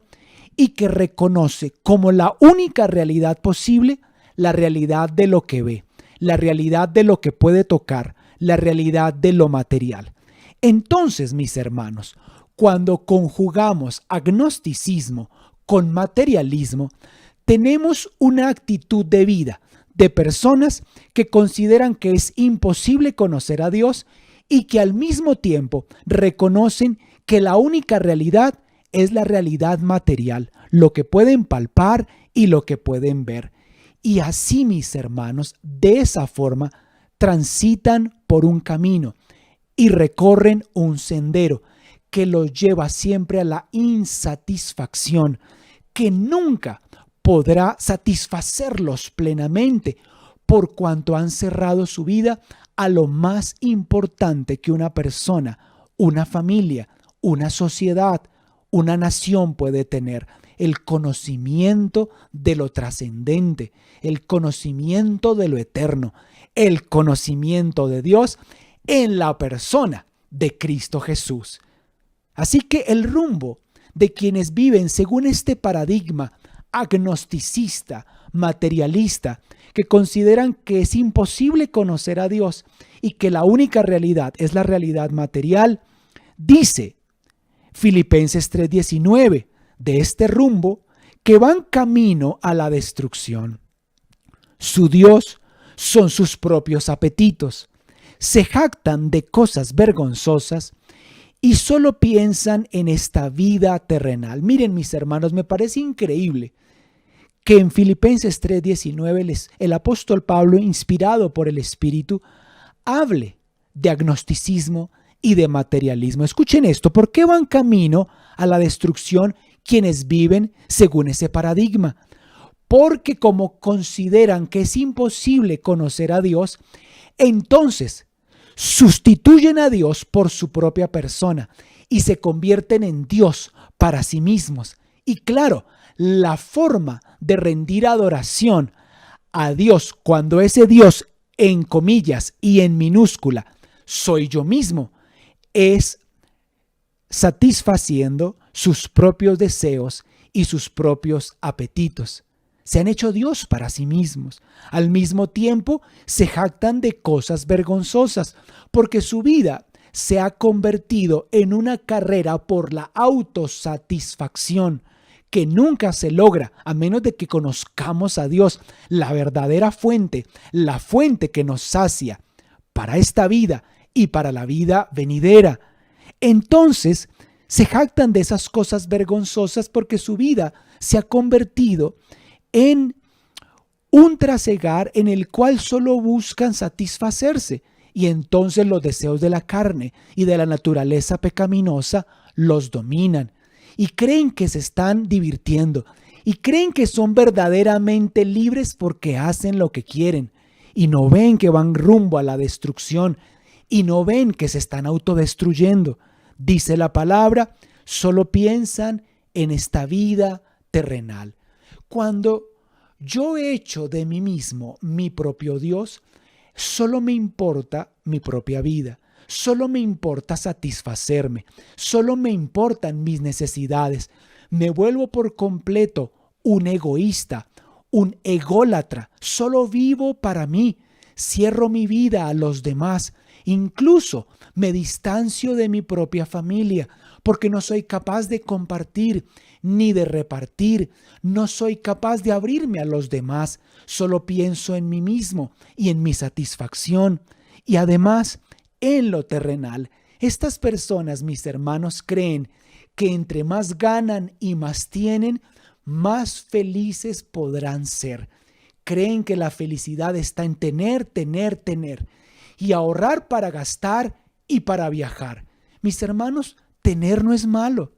y que reconoce como la única realidad posible la realidad de lo que ve, la realidad de lo que puede tocar, la realidad de lo material. Entonces, mis hermanos, cuando conjugamos agnosticismo con materialismo, tenemos una actitud de vida de personas que consideran que es imposible conocer a Dios y que al mismo tiempo reconocen que la única realidad es la realidad material, lo que pueden palpar y lo que pueden ver. Y así, mis hermanos, de esa forma transitan por un camino y recorren un sendero que los lleva siempre a la insatisfacción, que nunca podrá satisfacerlos plenamente, por cuanto han cerrado su vida a lo más importante que una persona, una familia, una sociedad, una nación puede tener: el conocimiento de lo trascendente, el conocimiento de lo eterno, el conocimiento de Dios en la persona de Cristo Jesús. Así que el rumbo de quienes viven según este paradigma agnosticista, materialista, que consideran que es imposible conocer a Dios y que la única realidad es la realidad material, dice Filipenses 3:19, de este rumbo que van camino a la destrucción. Su Dios son sus propios apetitos, se jactan de cosas vergonzosas y solo piensan en esta vida terrenal. Miren, mis hermanos, me parece increíble que en Filipenses 3:19 el apóstol Pablo, inspirado por el Espíritu, hable de agnosticismo y de materialismo. Escuchen esto: ¿por qué van camino a la destrucción quienes viven según ese paradigma? Porque como consideran que es imposible conocer a Dios, entonces sustituyen a Dios por su propia persona y se convierten en Dios para sí mismos. Y claro, la forma de rendir adoración a Dios, cuando ese Dios, en comillas y en minúscula, soy yo mismo, es satisfaciendo sus propios deseos y sus propios apetitos. Se han hecho Dios para sí mismos. Al mismo tiempo, se jactan de cosas vergonzosas, porque su vida se ha convertido en una carrera por la autosatisfacción, que nunca se logra a menos de que conozcamos a Dios, la verdadera fuente, la fuente que nos sacia para esta vida y para la vida venidera. Entonces se jactan de esas cosas vergonzosas porque su vida se ha convertido en un trasegar en el cual solo buscan satisfacerse, y entonces los deseos de la carne y de la naturaleza pecaminosa los dominan y creen que se están divirtiendo y creen que son verdaderamente libres porque hacen lo que quieren y no ven que van rumbo a la destrucción y no ven que se están autodestruyendo. Dice la palabra, solo piensan en esta vida terrenal. Cuando yo he hecho de mí mismo mi propio Dios, solo me importa mi propia vida, solo me importa satisfacerme, solo me importan mis necesidades. Me vuelvo por completo un egoísta, un ególatra, solo vivo para mí, cierro mi vida a los demás, incluso me distancio de mi propia familia, porque no soy capaz de compartir ni de repartir, no soy capaz de abrirme a los demás, solo pienso en mí mismo y en mi satisfacción. Y además, en lo terrenal, estas personas, mis hermanos, creen que entre más ganan y más tienen, más felices podrán ser. Creen que la felicidad está en tener y ahorrar para gastar y para viajar. Mis hermanos, tener no es malo.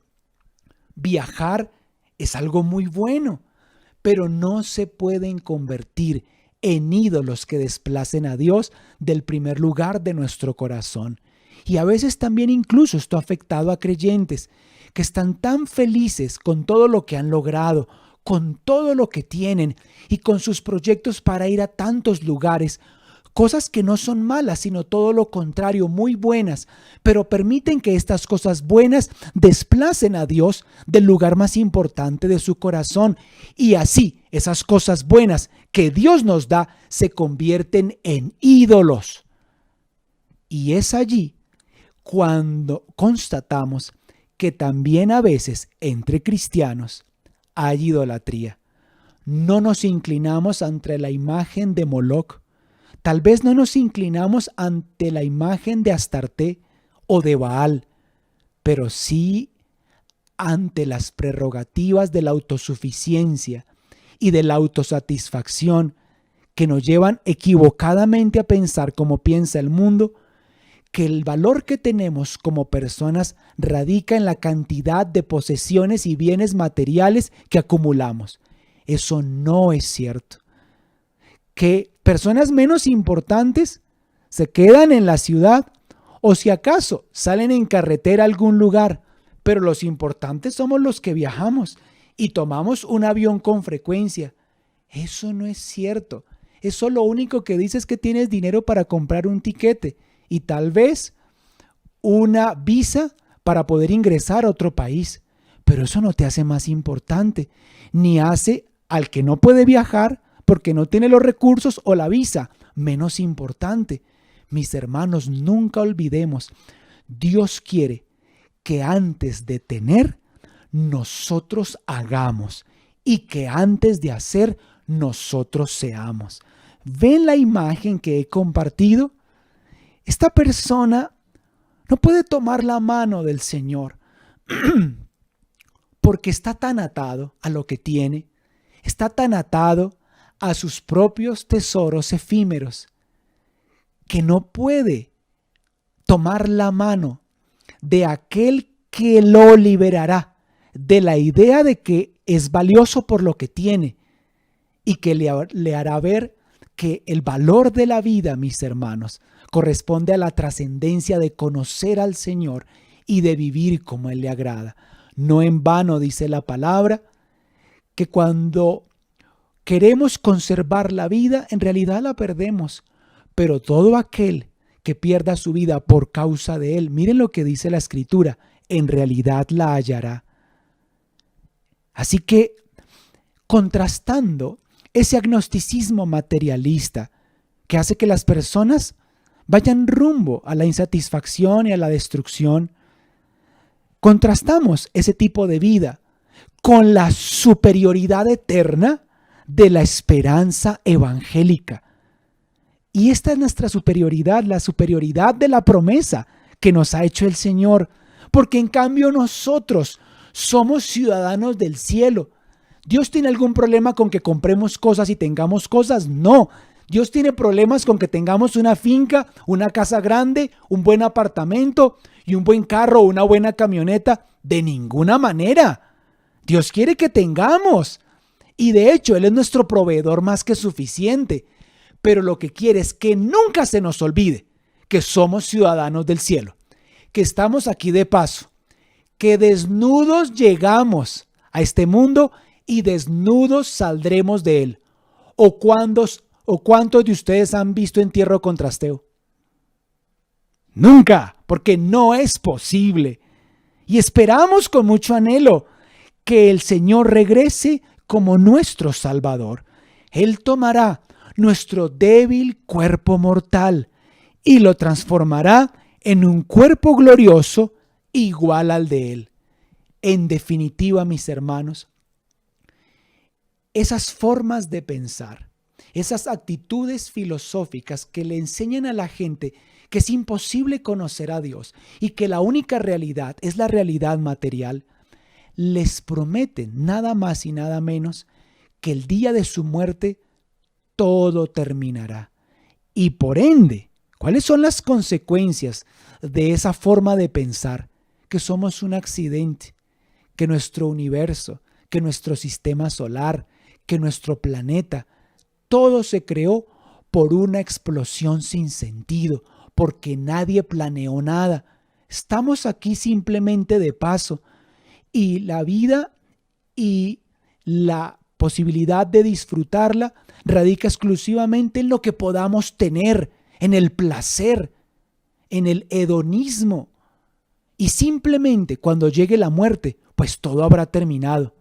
Viajar es algo muy bueno, pero no se pueden convertir en ídolos que desplacen a Dios del primer lugar de nuestro corazón. Y a veces también incluso esto ha afectado a creyentes que están tan felices con todo lo que han logrado, con todo lo que tienen y con sus proyectos para ir a tantos lugares, cosas que no son malas, sino todo lo contrario, muy buenas, pero permiten que estas cosas buenas desplacen a Dios del lugar más importante de su corazón. Y así, esas cosas buenas que Dios nos da se convierten en ídolos. Y es allí cuando constatamos que también a veces entre cristianos hay idolatría. No nos inclinamos ante la imagen de Moloc. Tal vez no nos inclinamos ante la imagen de Astarte o de Baal, pero sí ante las prerrogativas de la autosuficiencia y de la autosatisfacción que nos llevan equivocadamente a pensar como piensa el mundo, que el valor que tenemos como personas radica en la cantidad de posesiones y bienes materiales que acumulamos. Eso no es cierto. Que personas menos importantes se quedan en la ciudad o si acaso salen en carretera a algún lugar, pero los importantes somos los que viajamos y tomamos un avión con frecuencia. Eso no es cierto. Eso lo único que dice es que tienes dinero para comprar un tiquete y tal vez una visa para poder ingresar a otro país, pero eso no te hace más importante, ni hace al que no puede viajar porque no tiene los recursos o la visa menos importante. Mis hermanos, nunca olvidemos, Dios quiere que antes de tener, nosotros hagamos y que antes de hacer, nosotros seamos. ¿Ven la imagen que he compartido? Esta persona no puede tomar la mano del Señor porque está tan atado a lo que tiene, está tan atado a sus propios tesoros efímeros, que no puede tomar la mano de aquel que lo liberará de la idea de que es valioso por lo que tiene y que le hará ver que el valor de la vida, mis hermanos, corresponde a la trascendencia de conocer al Señor y de vivir como Él le agrada. No en vano dice la palabra que cuando queremos conservar la vida, en realidad la perdemos. Pero todo aquel que pierda su vida por causa de Él, miren lo que dice la Escritura, en realidad la hallará. Así que, contrastando ese agnosticismo materialista que hace que las personas vayan rumbo a la insatisfacción y a la destrucción, contrastamos ese tipo de vida con la superioridad eterna de la esperanza evangélica. Y esta es nuestra superioridad, la superioridad de la promesa que nos ha hecho el Señor, porque en cambio nosotros somos ciudadanos del cielo. ¿Dios tiene algún problema con que compremos cosas y tengamos cosas? No. ¿Dios tiene problemas con que tengamos una finca, una casa grande, un buen apartamento y un buen carro o una buena camioneta? De ninguna manera. Dios quiere que tengamos. Y de hecho, Él es nuestro proveedor más que suficiente. Pero lo que quiere es que nunca se nos olvide que somos ciudadanos del cielo, que estamos aquí de paso, que desnudos llegamos a este mundo y desnudos saldremos de él. ¿O cuántos de ustedes han visto entierro con trasteo? Nunca, porque no es posible. Y esperamos con mucho anhelo que el Señor regrese como nuestro Salvador. Él tomará nuestro débil cuerpo mortal y lo transformará en un cuerpo glorioso igual al de Él. En definitiva, mis hermanos, esas formas de pensar, esas actitudes filosóficas que le enseñan a la gente que es imposible conocer a Dios y que la única realidad es la realidad material, les prometen nada más y nada menos que el día de su muerte todo terminará. Y por ende, ¿cuáles son las consecuencias de esa forma de pensar? Que somos un accidente, que nuestro universo, que nuestro sistema solar, que nuestro planeta, todo se creó por una explosión sin sentido, porque nadie planeó nada. Estamos aquí simplemente de paso y la vida y la posibilidad de disfrutarla radica exclusivamente en lo que podamos tener, en el placer, en el hedonismo. Y simplemente cuando llegue la muerte, pues todo habrá terminado.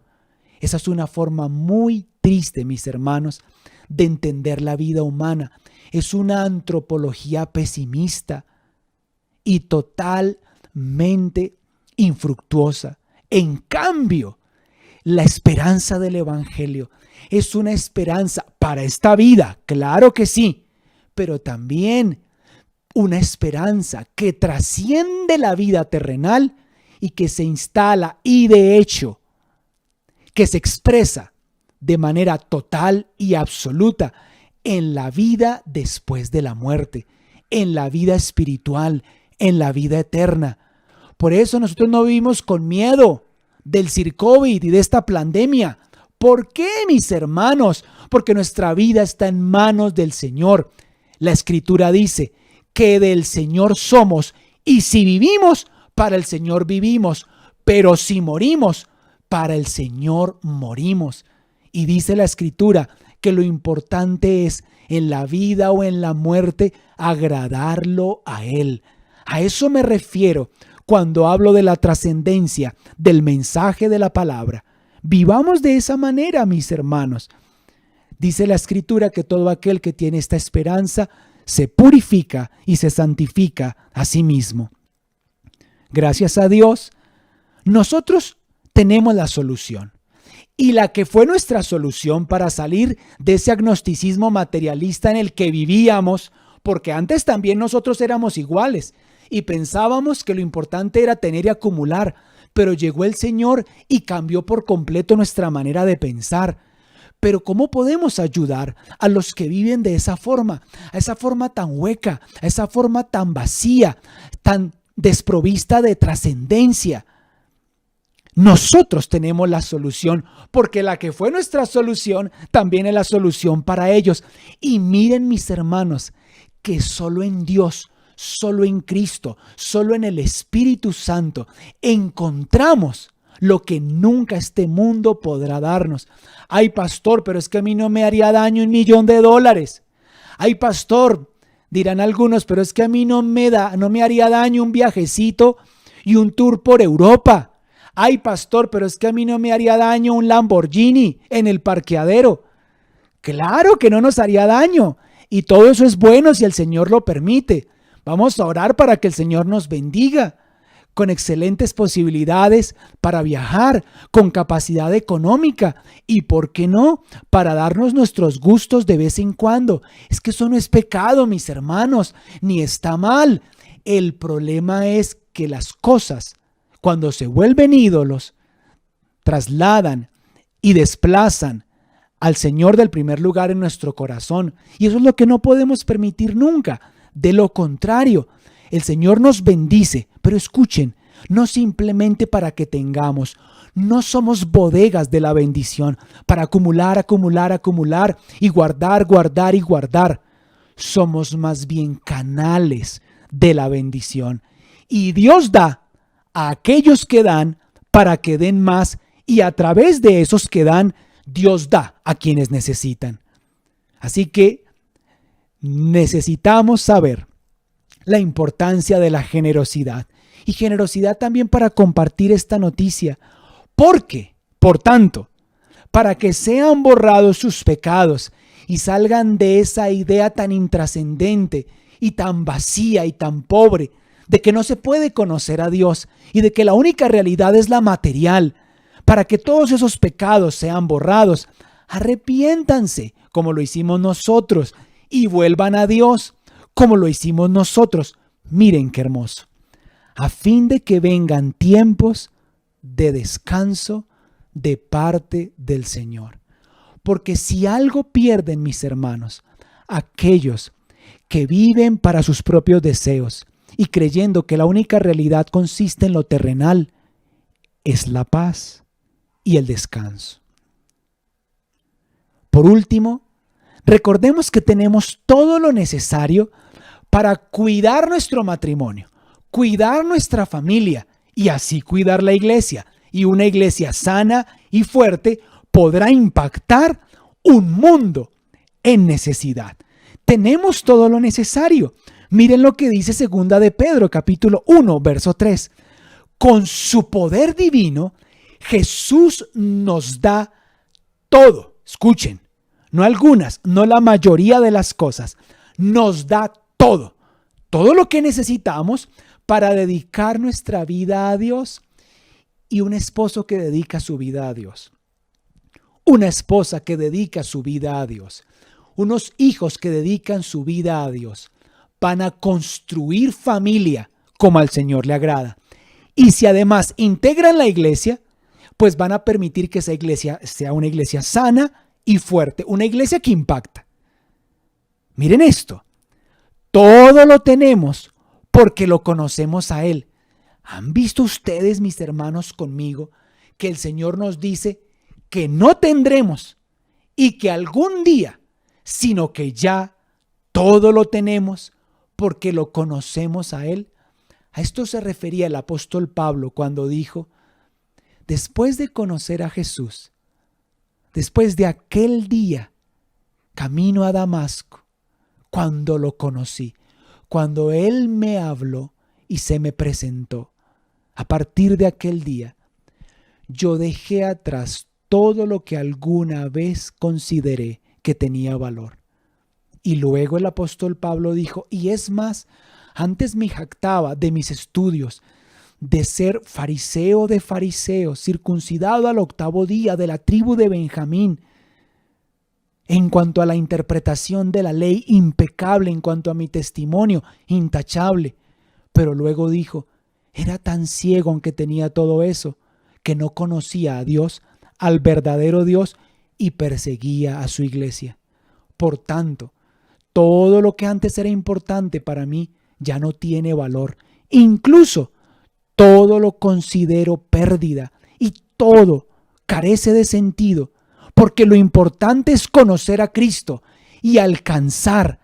Esa es una forma muy triste, mis hermanos, de entender la vida humana. Es una antropología pesimista y totalmente infructuosa. En cambio, la esperanza del Evangelio es una esperanza para esta vida, claro que sí, pero también una esperanza que trasciende la vida terrenal y que se instala y de hecho que se expresa de manera total y absoluta en la vida después de la muerte, en la vida espiritual, en la vida eterna. Por eso nosotros no vivimos con miedo del Circovid y de esta pandemia. ¿Por qué, mis hermanos? Porque nuestra vida está en manos del Señor. La Escritura dice que del Señor somos y si vivimos, para el Señor vivimos, pero si morimos, para el Señor morimos. Y dice la Escritura que lo importante es en la vida o en la muerte agradarlo a Él. A eso me refiero cuando hablo de la trascendencia del mensaje de la palabra. Vivamos de esa manera, mis hermanos. Dice la Escritura que todo aquel que tiene esta esperanza se purifica y se santifica a sí mismo. Gracias a Dios, nosotros tenemos la solución. Y la que fue nuestra solución para salir de ese agnosticismo materialista en el que vivíamos, porque antes también nosotros éramos iguales y pensábamos que lo importante era tener y acumular, pero llegó el Señor y cambió por completo nuestra manera de pensar. Pero ¿cómo podemos ayudar a los que viven de esa forma? A esa forma tan hueca, a esa forma tan vacía, tan desprovista de trascendencia. Nosotros tenemos la solución, porque la que fue nuestra solución también es la solución para ellos. Y miren, mis hermanos, que solo en Dios, solo en Cristo, solo en el Espíritu Santo encontramos lo que nunca este mundo podrá darnos. Ay, pastor, pero es que a mí no me haría daño $1.000.000. Ay, pastor, dirán algunos, pero es que a mí no me haría daño un viajecito y un tour por Europa. Ay, pastor, pero es que a mí no me haría daño un Lamborghini en el parqueadero. Claro que no nos haría daño. Y todo eso es bueno si el Señor lo permite. Vamos a orar para que el Señor nos bendiga. con excelentes posibilidades para viajar, con capacidad económica y, ¿por qué no?, para darnos nuestros gustos de vez en cuando. Es que eso no es pecado, mis hermanos, ni está mal. El problema es que las cosas, cuando se vuelven ídolos, trasladan y desplazan al Señor del primer lugar en nuestro corazón. Y eso es lo que no podemos permitir nunca. De lo contrario, el Señor nos bendice, pero escuchen, no simplemente para que tengamos. No somos bodegas de la bendición para acumular, acumular, acumular y guardar, guardar y guardar. Somos más bien canales de la bendición. Y Dios da a aquellos que dan para que den más, y a través de esos que dan, Dios da a quienes necesitan. Así que necesitamos saber la importancia de la generosidad, y generosidad también para compartir esta noticia. Porque, por tanto, para que sean borrados sus pecados y salgan de esa idea tan intrascendente y tan vacía y tan pobre de que no se puede conocer a Dios y de que la única realidad es la material, para que todos esos pecados sean borrados, arrepiéntanse como lo hicimos nosotros y vuelvan a Dios como lo hicimos nosotros. Miren qué hermoso. A fin de que vengan tiempos de descanso de parte del Señor. Porque si algo pierden, mis hermanos, aquellos que viven para sus propios deseos y creyendo que la única realidad consiste en lo terrenal, es la paz y el descanso. Por último, recordemos que tenemos todo lo necesario para cuidar nuestro matrimonio, cuidar nuestra familia y así cuidar la iglesia. Y una iglesia sana y fuerte podrá impactar un mundo en necesidad. Tenemos todo lo necesario. Miren lo que dice segunda de Pedro, capítulo 1, verso 3. Con su poder divino, Jesús nos da todo. Escuchen, no algunas, no la mayoría de las cosas. Nos da todo. Todo lo que necesitamos para dedicar nuestra vida a Dios. Y un esposo que dedica su vida a Dios. Una esposa que dedica su vida a Dios. Unos hijos que dedican su vida a Dios. Van a construir familia como al Señor le agrada. Y si además integran la iglesia, pues van a permitir que esa iglesia sea una iglesia sana y fuerte. Una iglesia que impacta. Miren esto. Todo lo tenemos porque lo conocemos a Él. ¿Han visto ustedes, mis hermanos, conmigo, que el Señor nos dice que no tendremos y que algún día, sino que ya todo lo tenemos porque lo conocemos a Él? A esto se refería el apóstol Pablo cuando dijo, después de conocer a Jesús, después de aquel día, camino a Damasco, cuando lo conocí, cuando Él me habló y se me presentó, a partir de aquel día, yo dejé atrás todo lo que alguna vez consideré que tenía valor. Y luego el apóstol Pablo dijo, y es más, antes me jactaba de mis estudios, de ser fariseo de fariseos, circuncidado al 8º día, de la tribu de Benjamín. En cuanto a la interpretación de la ley, impecable. En cuanto a mi testimonio, intachable. Pero luego dijo, era tan ciego aunque tenía todo eso, que no conocía a Dios, al verdadero Dios, y perseguía a su iglesia. Por tanto, todo lo que antes era importante para mí ya no tiene valor. Incluso todo lo considero pérdida y todo carece de sentido, porque lo importante es conocer a Cristo y alcanzar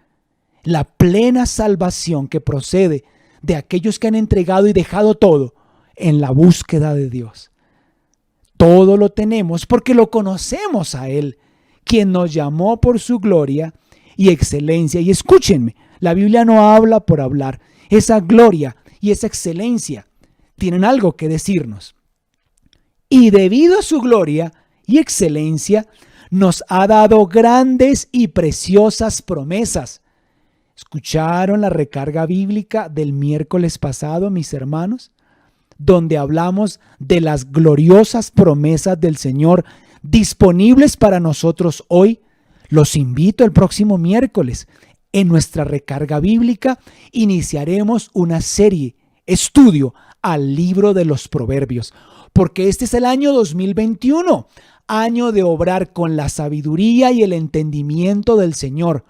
la plena salvación que procede de aquellos que han entregado y dejado todo en la búsqueda de Dios. Todo lo tenemos porque lo conocemos a Él, quien nos llamó por su gloria y excelencia. Y escúchenme, la Biblia no habla por hablar. Esa gloria y esa excelencia tienen algo que decirnos. Y debido a su gloria y excelencia, nos ha dado grandes y preciosas promesas. ¿Escucharon la recarga bíblica del miércoles pasado, mis hermanos? donde hablamos de las gloriosas promesas del Señor disponibles para nosotros hoy. Los invito el próximo miércoles. En nuestra recarga bíblica iniciaremos una serie, estudio al libro de los Proverbios, porque este es el año 2021, año de obrar con la sabiduría y el entendimiento del Señor.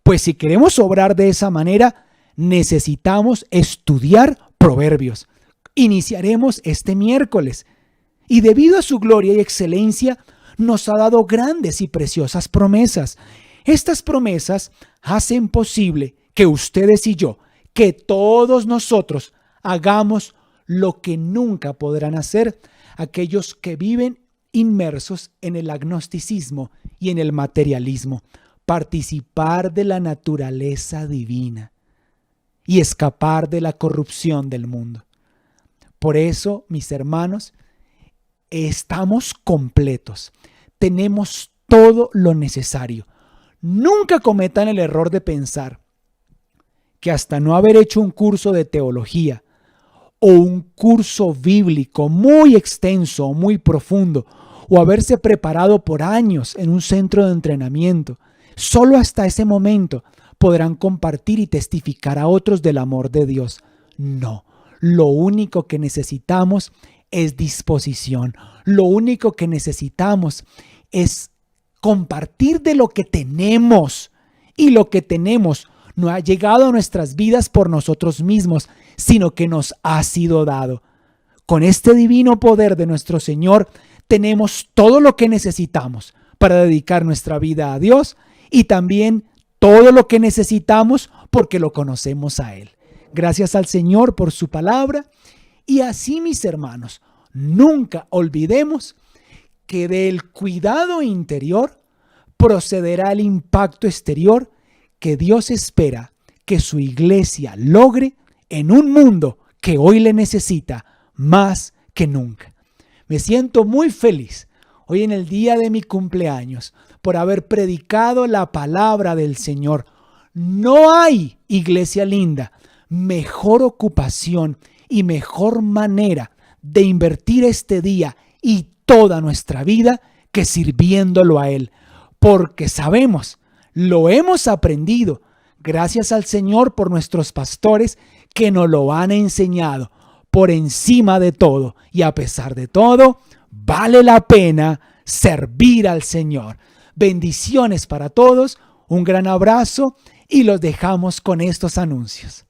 Pues si queremos obrar de esa manera, necesitamos estudiar Proverbios. Iniciaremos este miércoles y debido a su gloria y excelencia nos ha dado grandes y preciosas promesas. Estas promesas hacen posible que ustedes y yo, que todos nosotros hagamos lo que nunca podrán hacer aquellos que viven inmersos en el agnosticismo y en el materialismo, participar de la naturaleza divina y escapar de la corrupción del mundo. Por eso, mis hermanos, estamos completos, tenemos todo lo necesario. Nunca cometan el error de pensar que hasta no haber hecho un curso de teología o un curso bíblico muy extenso o muy profundo, o haberse preparado por años en un centro de entrenamiento, solo hasta ese momento podrán compartir y testificar a otros del amor de Dios. No, lo único que necesitamos es disposición. Lo único que necesitamos es compartir de lo que tenemos. Y lo que tenemos no ha llegado a nuestras vidas por nosotros mismos, sino que nos ha sido dado. Con este divino poder de nuestro Señor, tenemos todo lo que necesitamos para dedicar nuestra vida a Dios y también todo lo que necesitamos porque lo conocemos a Él. Gracias al Señor por su palabra. Y así, mis hermanos, nunca olvidemos que del cuidado interior procederá el impacto exterior que Dios espera que su iglesia logre en un mundo que hoy le necesita más que nunca. Me siento muy feliz hoy en el día de mi cumpleaños por haber predicado la palabra del Señor. No hay, iglesia linda, mejor ocupación y mejor manera de invertir este día y toda nuestra vida que sirviéndolo a Él, porque sabemos, lo hemos aprendido, gracias al Señor por nuestros pastores que nos lo han enseñado. Por encima de todo y a pesar de todo, vale la pena servir al Señor. Bendiciones para todos, un gran abrazo y los dejamos con estos anuncios.